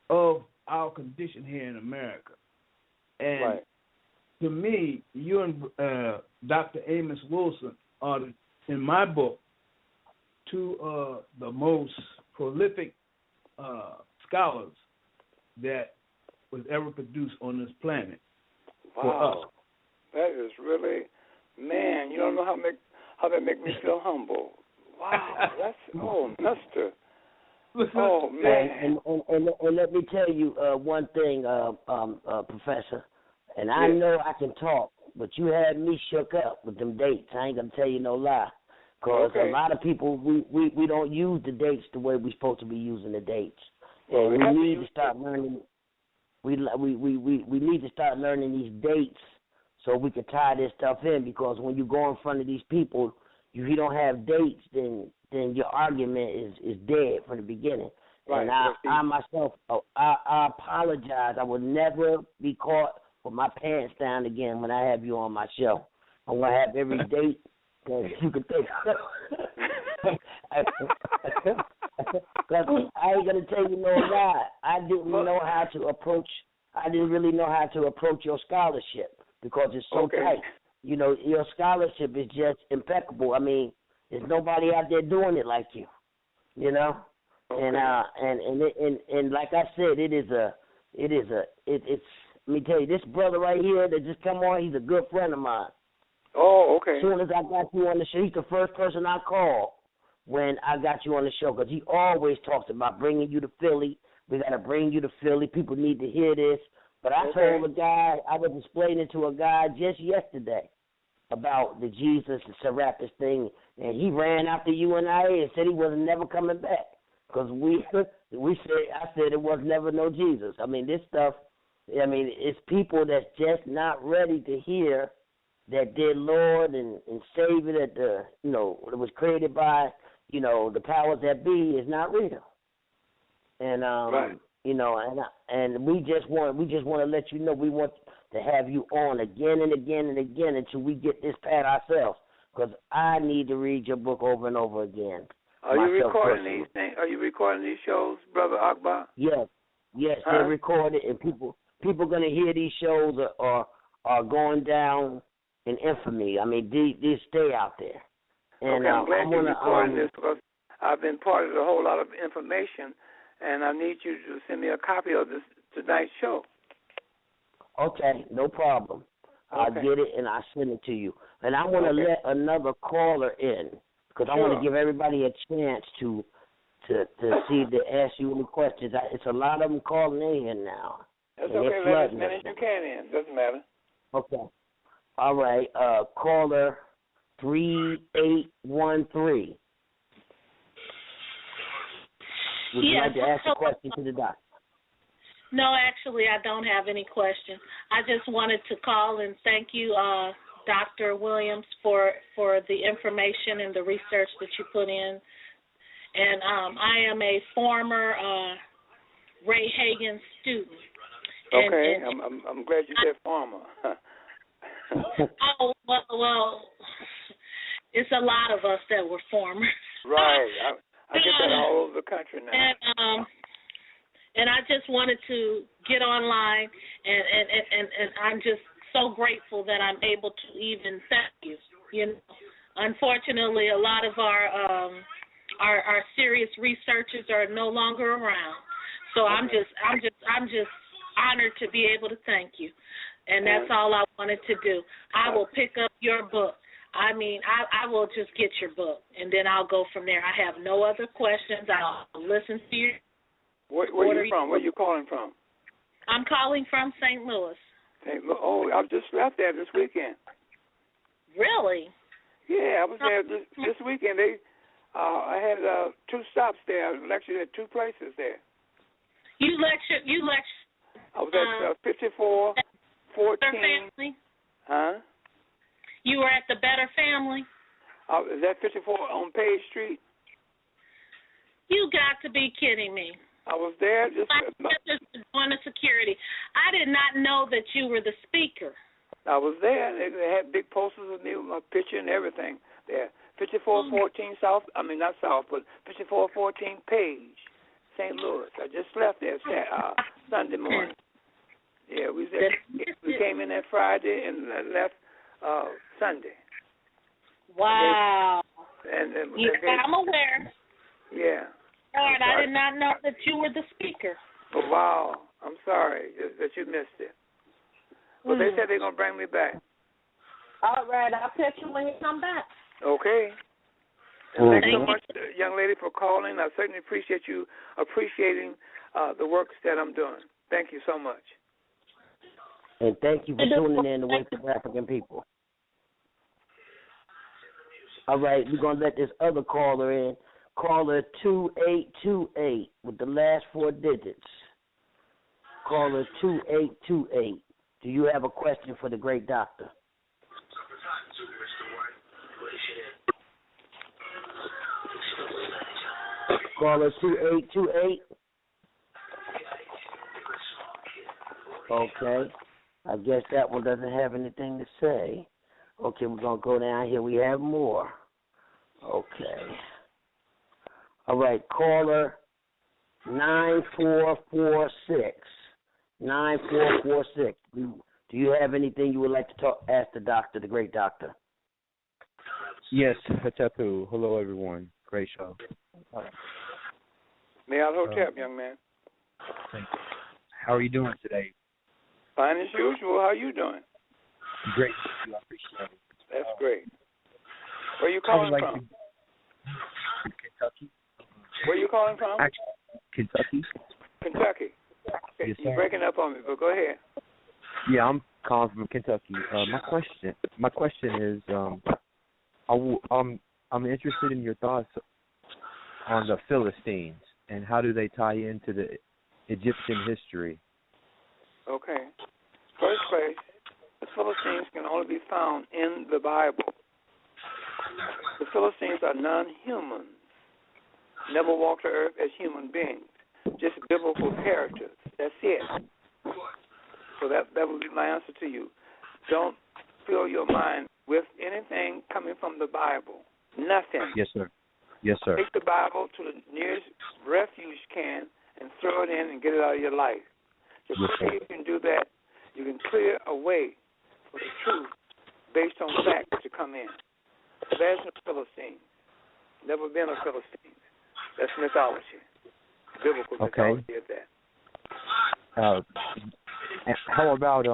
of our condition here in America. And right. To me, you and Dr. Amos Wilson are, in my book, two of the most prolific scholars that was ever produced on this planet. Wow. For us. That is really, man, you don't know how that make me feel humble. Wow, that's, mister. Oh, man. And let me tell you one thing, Professor. And I know I can talk, but you had me shook up with them dates. I ain't going to tell you no lie. Because a lot of people, we don't use the dates the way we're supposed to be using the dates. And we need to start learning. We need to start learning these dates so we can tie this stuff in, because when you go in front of these people, if you don't have dates, then your argument is dead from the beginning. Right. And I myself, I apologize. I will never be caught with my pants down again when I have you on my show. I'm going to have every date that you can think of. I ain't going to tell you no lie. I didn't really know how to approach your scholarship because it's so tight. You know, your scholarship is just impeccable. I mean, there's nobody out there doing it like you. You know? Okay. And like I said, it's let me tell you, this brother right here that just come on, he's a good friend of mine. Oh, okay. As soon as I got you on the show, he's the first person I called when I got you on the show, because he always talks about bringing you to Philly. We got to bring you to Philly. People need to hear this. But I told a guy, I was explaining to a guy just yesterday about the Jesus and Serapis thing, and he ran after you and I and said he wasn't never coming back because I said it was never no Jesus. I mean, this stuff, I mean, it's people that's just not ready to hear that their Lord and Savior that that was created by, the powers that be is not real. And and we just want to let you know we want to have you on again and again and again until we get this pat ourselves, because I need to read your book over and over again. Are you recording these things? Are you recording these shows, Brother Akbar? Yes, they're recorded, and people going to hear these shows are going down in infamy. I mean, these stay out there. And I'm glad you're recording this, because I've been part of a whole lot of information, and I need you to send me a copy of tonight's show. Okay, no problem. I'll get it and I'll send it to you. And I want to let another caller in, because I want to give everybody a chance to see to ask you any questions. It's a lot of them calling in here now. That's okay. Let as many as you can in. Doesn't matter. Okay. All right. Caller 3813. Would you like to ask a question to the doctor? No, actually, I don't have any questions. I just wanted to call and thank you, Dr. Williams, for the information and the research that you put in. And I am a former Ray Hagen student. Okay, I'm glad you said former. Oh, well, it's a lot of us that were former. Right. I get that all over the country now. And I just wanted to get online, and I'm just so grateful that I'm able to even thank you. unfortunately, a lot of our serious researchers are no longer around. So I'm just honored to be able to thank you, and that's all I wanted to do. I will pick up your book. I mean, I will just get your book, and then I'll go from there. I have no other questions. I'll listen to you. Where are you from? Where are you calling from? I'm calling from St. Louis. St. Louis. Oh, I just left there this weekend. Really? Yeah, I was there this weekend. I had 2 stops there. I lectured at 2 places there. You lectured. I was at 5414. Better Family. Huh? You were at the Better Family. Is that 54 on Page Street? You got to be kidding me. I was there just on the security. I did not know that you were the speaker. I was there. They had big posters of me with my picture and everything there. 5414 South. I mean, not South, but 5414 Page, St. Louis. I just left there Sunday morning. Yeah, we came in that Friday and left Sunday. Wow. And I'm aware. Yeah. Lord, I did not know that you were the speaker. Oh, wow. I'm sorry that you missed it. Well, they said they're going to bring me back. All right. I'll catch you when you come back. Okay. And thanks so much, young lady, for calling. I certainly appreciate you appreciating the works that I'm doing. Thank you so much. And thank you for tuning in to Wake Up African People. All right, we're going to let this other caller in. Caller 2828 with the last 4 digits. Caller 2828. Do you have a question for the great doctor? Caller 2828. Okay. I guess that one doesn't have anything to say. Okay, we're going to go down here. We have more. Okay. All right, caller 9446. 9446. Do you have anything you would like to ask the doctor, the great doctor? Yes, Hatepu. Hello, everyone. Great show. May I hotep, young man? Thank you. How are you doing today? Fine as usual. How are you doing? Great. I appreciate it. That's great. Where are you calling from? Kentucky. Where are you calling from? Kentucky. Kentucky. Okay. Yes, you're breaking up on me, but go ahead. Yeah, I'm calling from Kentucky. My question is, I'm interested in your thoughts on the Philistines and how do they tie into the Egyptian history. Okay. First place, the Philistines can only be found in the Bible. The Philistines are non-humans, never walked the earth as human beings, just biblical characters. That's it. So that would be my answer to you. Don't fill your mind with anything coming from the Bible. Nothing. Yes, sir. Yes, sir. Take the Bible to the nearest refuge can and throw it in and get it out of your life. The quicker you can do that, you can clear a way for the truth based on facts to come in. There's no Philistines. Never been a Philistine. That's mythology. Biblical mythology at that. How about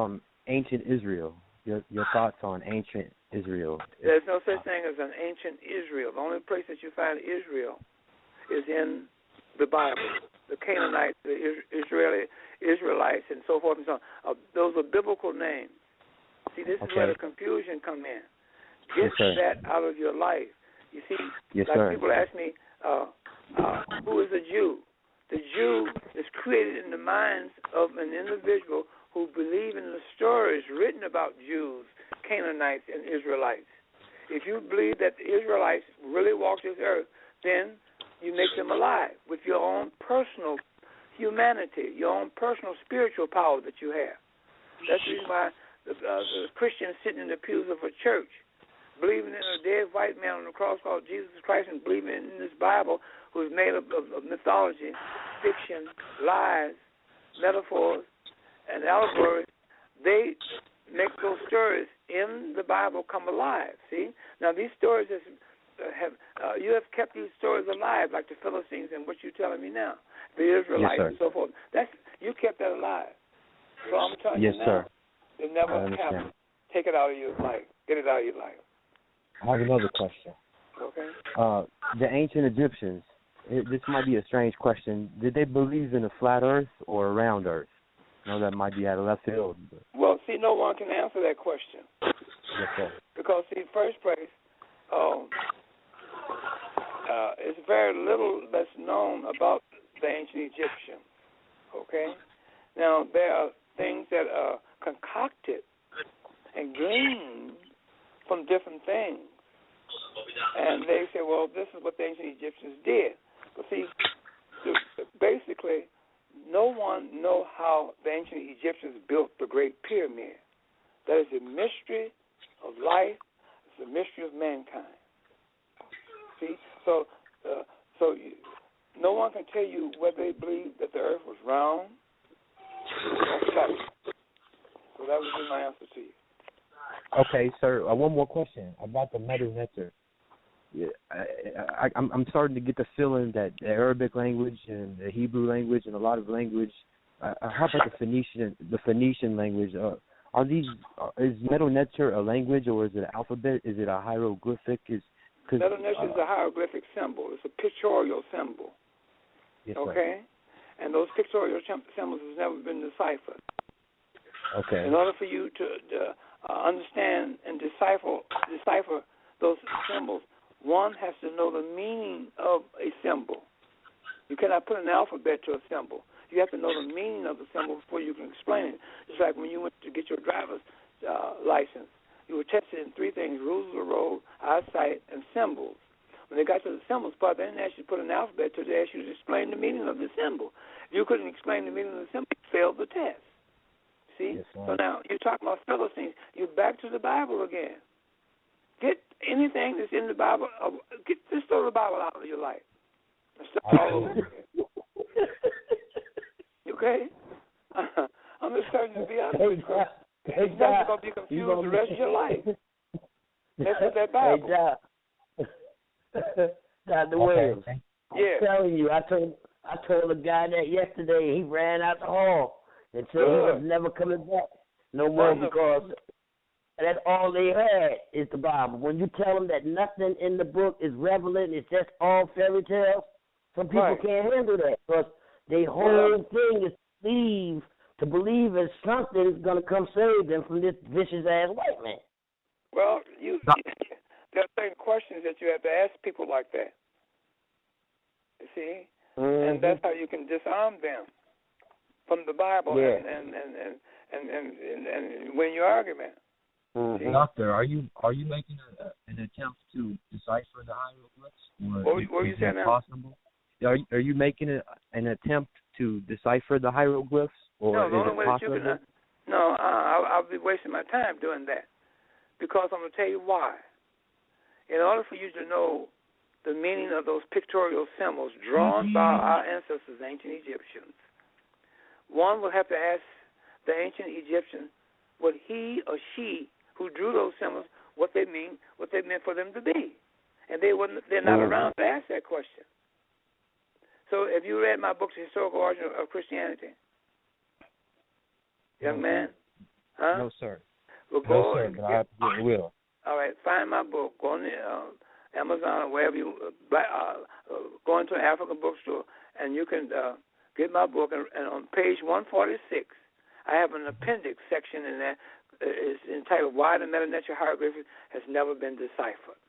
ancient Israel? Your thoughts on ancient Israel? There's no such thing as an ancient Israel. The only place that you find Israel is in the Bible. The Canaanites, the Israelites, and so forth and so on. Those are biblical names. See, this is where the confusion come in. Get that out of your life. You see, people ask me, who is a Jew? The Jew is created in the minds of an individual who believe in the stories written about Jews, Canaanites, and Israelites. If you believe that the Israelites really walked this earth, then you make them alive with your own personal humanity, your own personal spiritual power that you have. That's the reason why the Christians sitting in the pews of a church, believing in a dead white man on the cross called Jesus Christ and believing in this Bible who is made up of mythology, fiction, lies, metaphors, and allegories, they make those stories in the Bible come alive. See? Now, these stories you have kept these stories alive, like the Philistines and what you're telling me now, the Israelites and so forth. You kept that alive. So I'm telling you now, sir. it never happened. Take it out of your life. Get it out of your life. I have another question. Okay. The ancient Egyptians, this might be a strange question. Did they believe in a flat Earth or a round Earth? I know that might be out of left field. But... Well, see, no one can answer that question. Yes, sir. Because, see, first place, it's very little that's known about the ancient Egyptians. Okay? Now, there are things that are concocted and gleaned from different things. And they say, well, this is what the ancient Egyptians did. But see, basically, no one knows how the ancient Egyptians built the Great Pyramid. That is a mystery of life. It's a mystery of mankind. See? So no one can tell you whether they believe that the earth was round or flat. So that would be my answer to you. Okay, sir. One more question about the Medu Neter. Yeah, I'm starting to get the feeling that the Arabic language and the Hebrew language and a lot of language. How about the Phoenician language? Is Medu Neter a language or is it an alphabet? Is it a hieroglyphic? Medu Neter is a hieroglyphic symbol. It's a pictorial symbol. Yes, okay, and those pictorial symbols has never been deciphered. Okay. In order for you to understand and decipher those symbols, one has to know the meaning of a symbol. You cannot put an alphabet to a symbol. You have to know the meaning of the symbol before you can explain it. It's like when you went to get your driver's license. You were tested in three things: rules of the road, eyesight, and symbols. When they got to the symbols part, they didn't ask you to put an alphabet to it. They asked you to explain the meaning of the symbol. If you couldn't explain the meaning of the symbol, you failed the test. See? Yes, so now you're talking about Philistines. You're back to the Bible again. Get anything that's in the Bible. Just throw the Bible out of your life. And start all over again. Okay? I'm just telling you to be honest with you. It's not going to be confused the rest of your life. That's what that Bible. Dr. Williams. Yeah. I'm telling you, I told a guy that yesterday. He ran out the hall and said he was never coming back no more because that's all they had is the Bible. When you tell them that nothing in the book is relevant, it's just all fairy tales, some people can't handle that because the whole thing is to believe that something's going to come save them from this vicious-ass white man. Well, there are certain questions that you have to ask people like that. You see? Mm-hmm. And that's how you can disarm them from the Bible and win your argument. Mm-hmm. Doctor, are you making an attempt to decipher the hieroglyphs? What were you saying now? Possible? Are you making an attempt to decipher the hieroglyphs, or no, is the only it way possible? that you can. I'll be wasting my time doing that because I'm going to tell you why. In order for you to know the meaning of those pictorial symbols drawn by our ancestors, ancient Egyptians, one will have to ask the ancient Egyptian what he or she who drew those symbols, what they meant for them to be. And they're not around to ask that question. So have you read my book, The Historical Origin of Christianity? Young man? Huh? No, sir. Well, but I will. All right, find my book. Go on Amazon or wherever you go into an African bookstore, and you can get my book. And on page 146, I have an appendix section in there. It's entitled "Why the Medu Neter Hieroglyphics Has Never Been Deciphered,"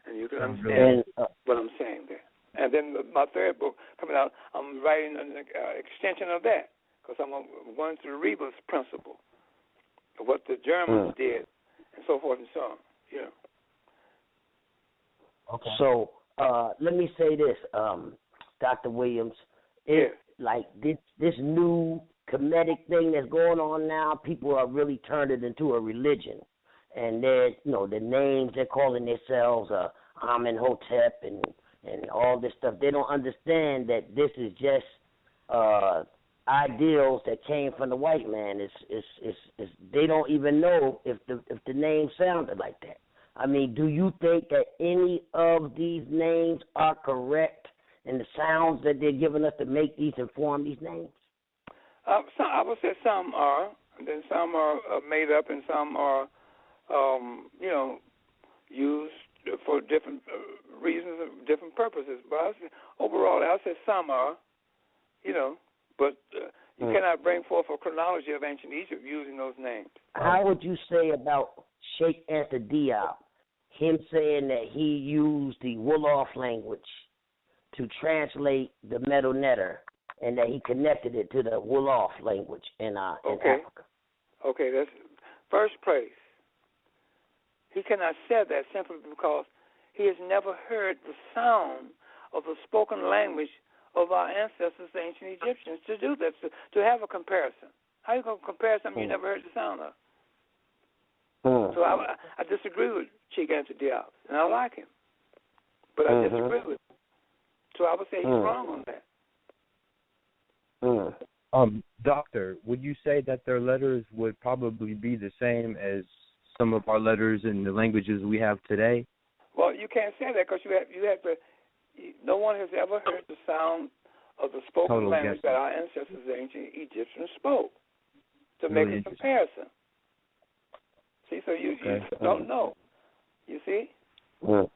and you can understand what I'm saying there. And then my third book coming out, I'm writing an extension of that because I'm going through the Rebus principle of what the Germans did, and so forth and so on. Yeah. Okay. So let me say this, Dr. Williams. Like this new Kemetic thing that's going on now, people are really turned it into a religion. And there's, the names they're calling themselves Amenhotep and all this stuff. They don't understand that this is just ideals that came from the white man. It's they don't even know if the name sounded like that. I mean, do you think that any of these names are correct in the sounds that they're giving us to make these and form these names? Some, I would say some are, and then some are made up, and some are, used for different reasons, different purposes. But overall, I'll say some are, but you cannot bring forth a chronology of ancient Egypt using those names. How would you say about Sheikh Anta Diop, him saying that he used the Wolof language to translate the Meadow Netter, and that he connected it to the Wolof language in Africa? Okay, that's first place. He cannot say that simply because he has never heard the sound of the spoken language of our ancestors, the ancient Egyptians, to do that, to have a comparison. How are you going to compare something you never heard the sound of? So I disagree with Sheikh Anta Diop, and I like him, but I disagree with him. So I would say he's wrong on that. Doctor, would you say that their letters would probably be the same as some of our letters in the languages we have today? Well, you can't say that because you have to. No one has ever heard the sound of the spoken language that our ancestors, the ancient Egyptians, spoke to make a comparison. See, so you don't know. You see? And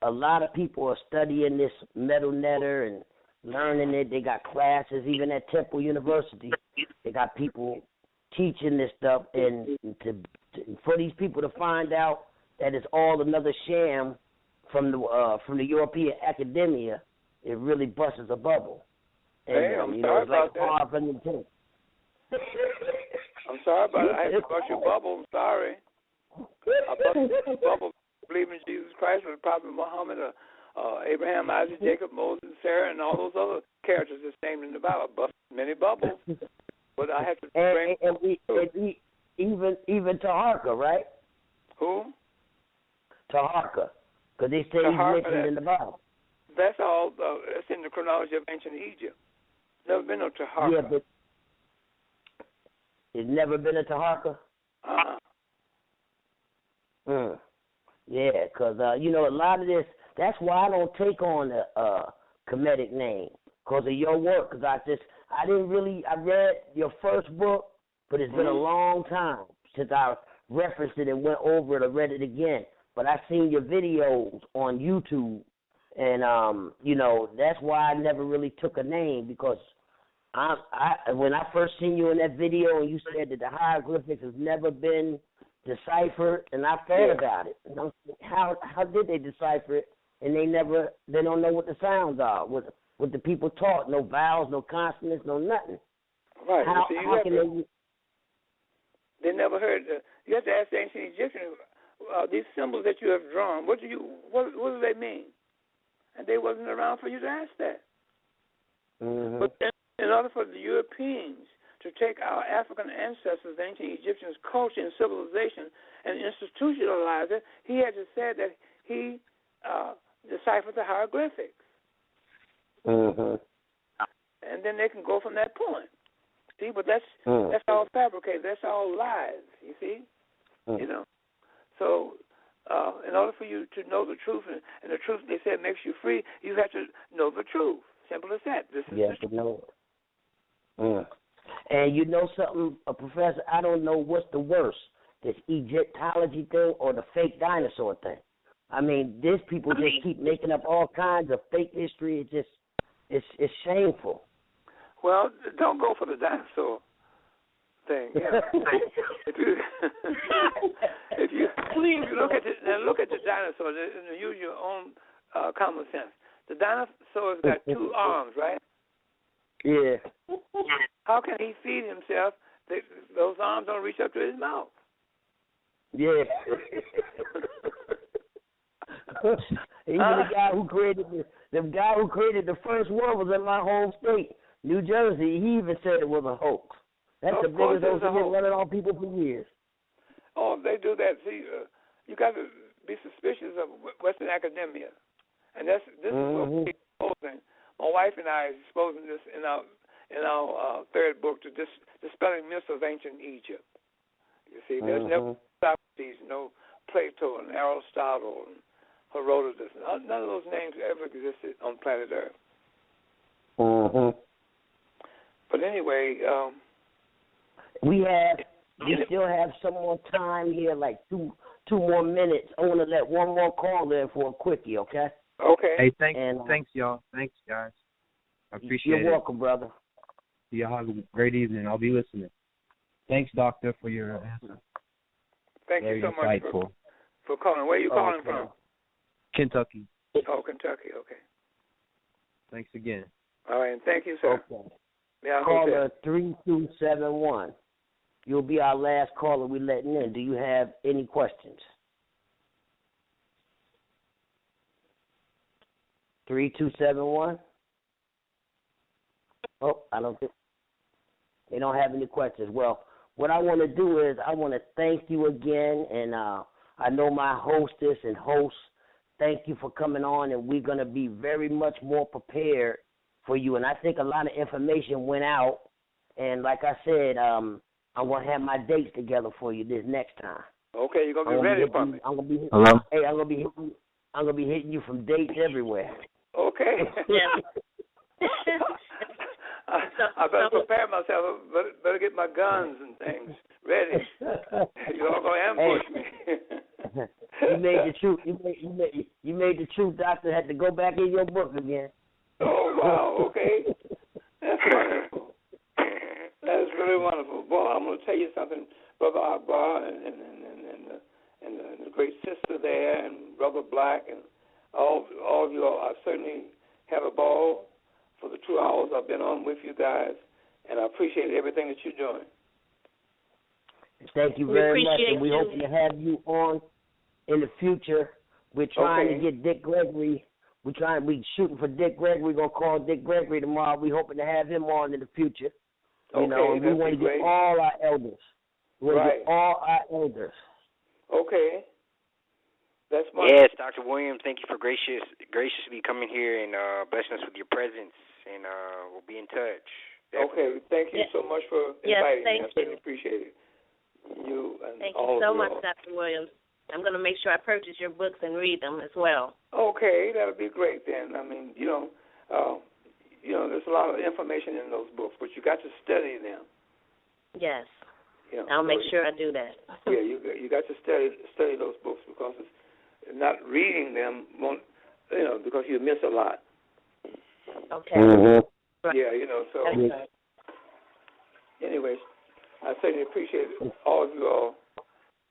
a lot of people are studying this Meadow Netter and learning it. They got classes, even at Temple University. They got people teaching this stuff, and for these people to find out that it's all another sham from the European academia, it really busts a bubble. Hey, I'm sorry about that. I'm sorry about it. I had to bust your bubble. I'm sorry. I busted your bubble. Believing in Jesus Christ or the Prophet Muhammad, Abraham, Isaac, Jacob, Moses, Sarah, and all those other characters that's named in the Bible. I busted many bubbles. But I have to bring even Taharka, right? Who? Taharka, because they say he's mentioned in the Bible. That's all. That's in the chronology of ancient Egypt. Never been no Taharka. Yeah, but it's never been a Taharka. Yeah, because a lot of this. That's why I don't take on a Kemetic name because of your work. Because I read your first book, but it's been a long time since I referenced it and went over it or read it again. But I've seen your videos on YouTube, and that's why I never really took a name because when I first seen you in that video and you said that the hieroglyphics has never been deciphered, and I thought about it. How did they decipher it? And they don't know what the sounds are. What the people taught, no vowels, no consonants, no nothing. Right. How can they never heard. You have to ask the ancient Egyptians. These symbols that you have drawn, what do they mean? And they wasn't around for you to ask that. But in order for the Europeans to take our African ancestors, the ancient Egyptians' culture and civilization, and institutionalize it, he had to say that he deciphered the hieroglyphics. And then they can go from that point. See, but that's all fabricated. That's all lies. You see, So, in order for you to know the truth, and the truth they said makes you free, you have to know the truth. Simple as that. This is the truth. Know it. And you know something, Professor? I don't know what's the worst, this Egyptology thing or the fake dinosaur thing. I mean, these people just keep making up all kinds of fake history. It's shameful. Well, don't go for the dinosaur thing. If you look at the dinosaur and use your own common sense, the dinosaur's got two arms, right? Yeah. How can he feed himself? Those arms don't reach up to his mouth. Yeah. Even the guy who created the first one was in my home state, New Jersey. He even said it was a hoax. That's the biggest hoax that's been running on people for years. Oh, they do that. See, you got to be suspicious of Western academia, and this is what the whole thing. My wife and I are exposing this in our third book to Dispelling Myths of Ancient Egypt. You see, there's no Socrates, no Plato and Aristotle and Herodotus. None of those names ever existed on planet Earth. But anyway, we still have some more time here, like two more minutes. I want to let one more caller in for a quickie, okay? Okay. Hey, thanks, y'all. Thanks, guys. I appreciate it. You're welcome, brother. Y'all have a great evening. I'll be listening. Thanks, Doctor, for your answer. Thank Very you so much for calling. Where are you calling from? Kentucky. Oh, Kentucky. Okay. Thanks again. All right, and thank you, sir. Okay. Yeah, caller 3271. You'll be our last caller we're letting in. Do you have any questions? 3271. Oh, I don't think they don't have any questions. Well, what I want to do is I want to thank you again, and I know my hostess and host, thank you for coming on, and we're going to be very much more prepared for you. And I think a lot of information went out, and like I said, I'm going to have my dates together for you this next time. Okay, you're going to be ready for me. Hello? Hey, I'm going to be hitting you from dates everywhere. Okay. Yeah. I better prepare myself. Better get my guns and things ready. You're all going to ambush me. You made the truth. You made the truth, Doctor. Had to go back in your book again. Oh wow! Okay, that's wonderful. That's really wonderful. Boy, I'm going to tell you something, Brother Akbar and the great sister there, and Brother Black, and all of you. I certainly have a ball for the 2 hours I've been on with you guys, and I appreciate everything that you're doing. Thank you very much, and we hope to have you on in the future. We're trying to get Dick Gregory. We shooting for Dick Gregory. We're gonna call Dick Gregory tomorrow. We're hoping to have him on in the future. You know, and we want to get all our elders. We want to get all our elders. Okay. That's my Yes, Dr. Williams, thank you for graciously coming here and blessing us with your presence, and we'll be in touch. Definitely. Okay, thank you so much for inviting me. I certainly appreciate it. Thank you so much, Dr. Williams. I'm going to make sure I purchase your books and read them as well. Okay, that'll be great then. I mean, there's a lot of information in those books, but you got to study them. Yes, I'll make sure I do that. Yeah, you got to study those books, because not reading them won't, because you miss a lot. Okay. Right. Yeah, so. Anyways, I certainly appreciate all of you all.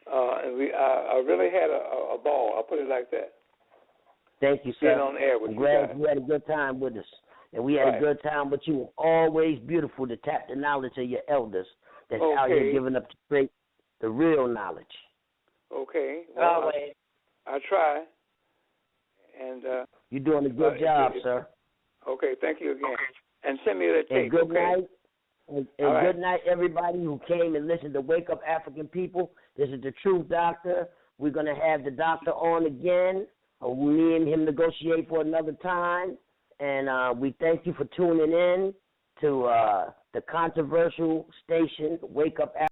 And I really had a ball. I'll put it like that. Thank you, sir. Being on air with I'm glad you had a good time with us. And we had a good time with you. Always beautiful to tap the knowledge of your elders that's out here giving up the real knowledge. Okay. Well, always. I try. And you're doing a good job, sir. Okay, thank you again. And send me that tape, and good night. And good night, everybody who came and listened to Wake Up African People. This is the Truth Doctor. We're going to have the doctor on again. Me and him negotiate for another time. And we thank you for tuning in to the controversial station, Wake Up African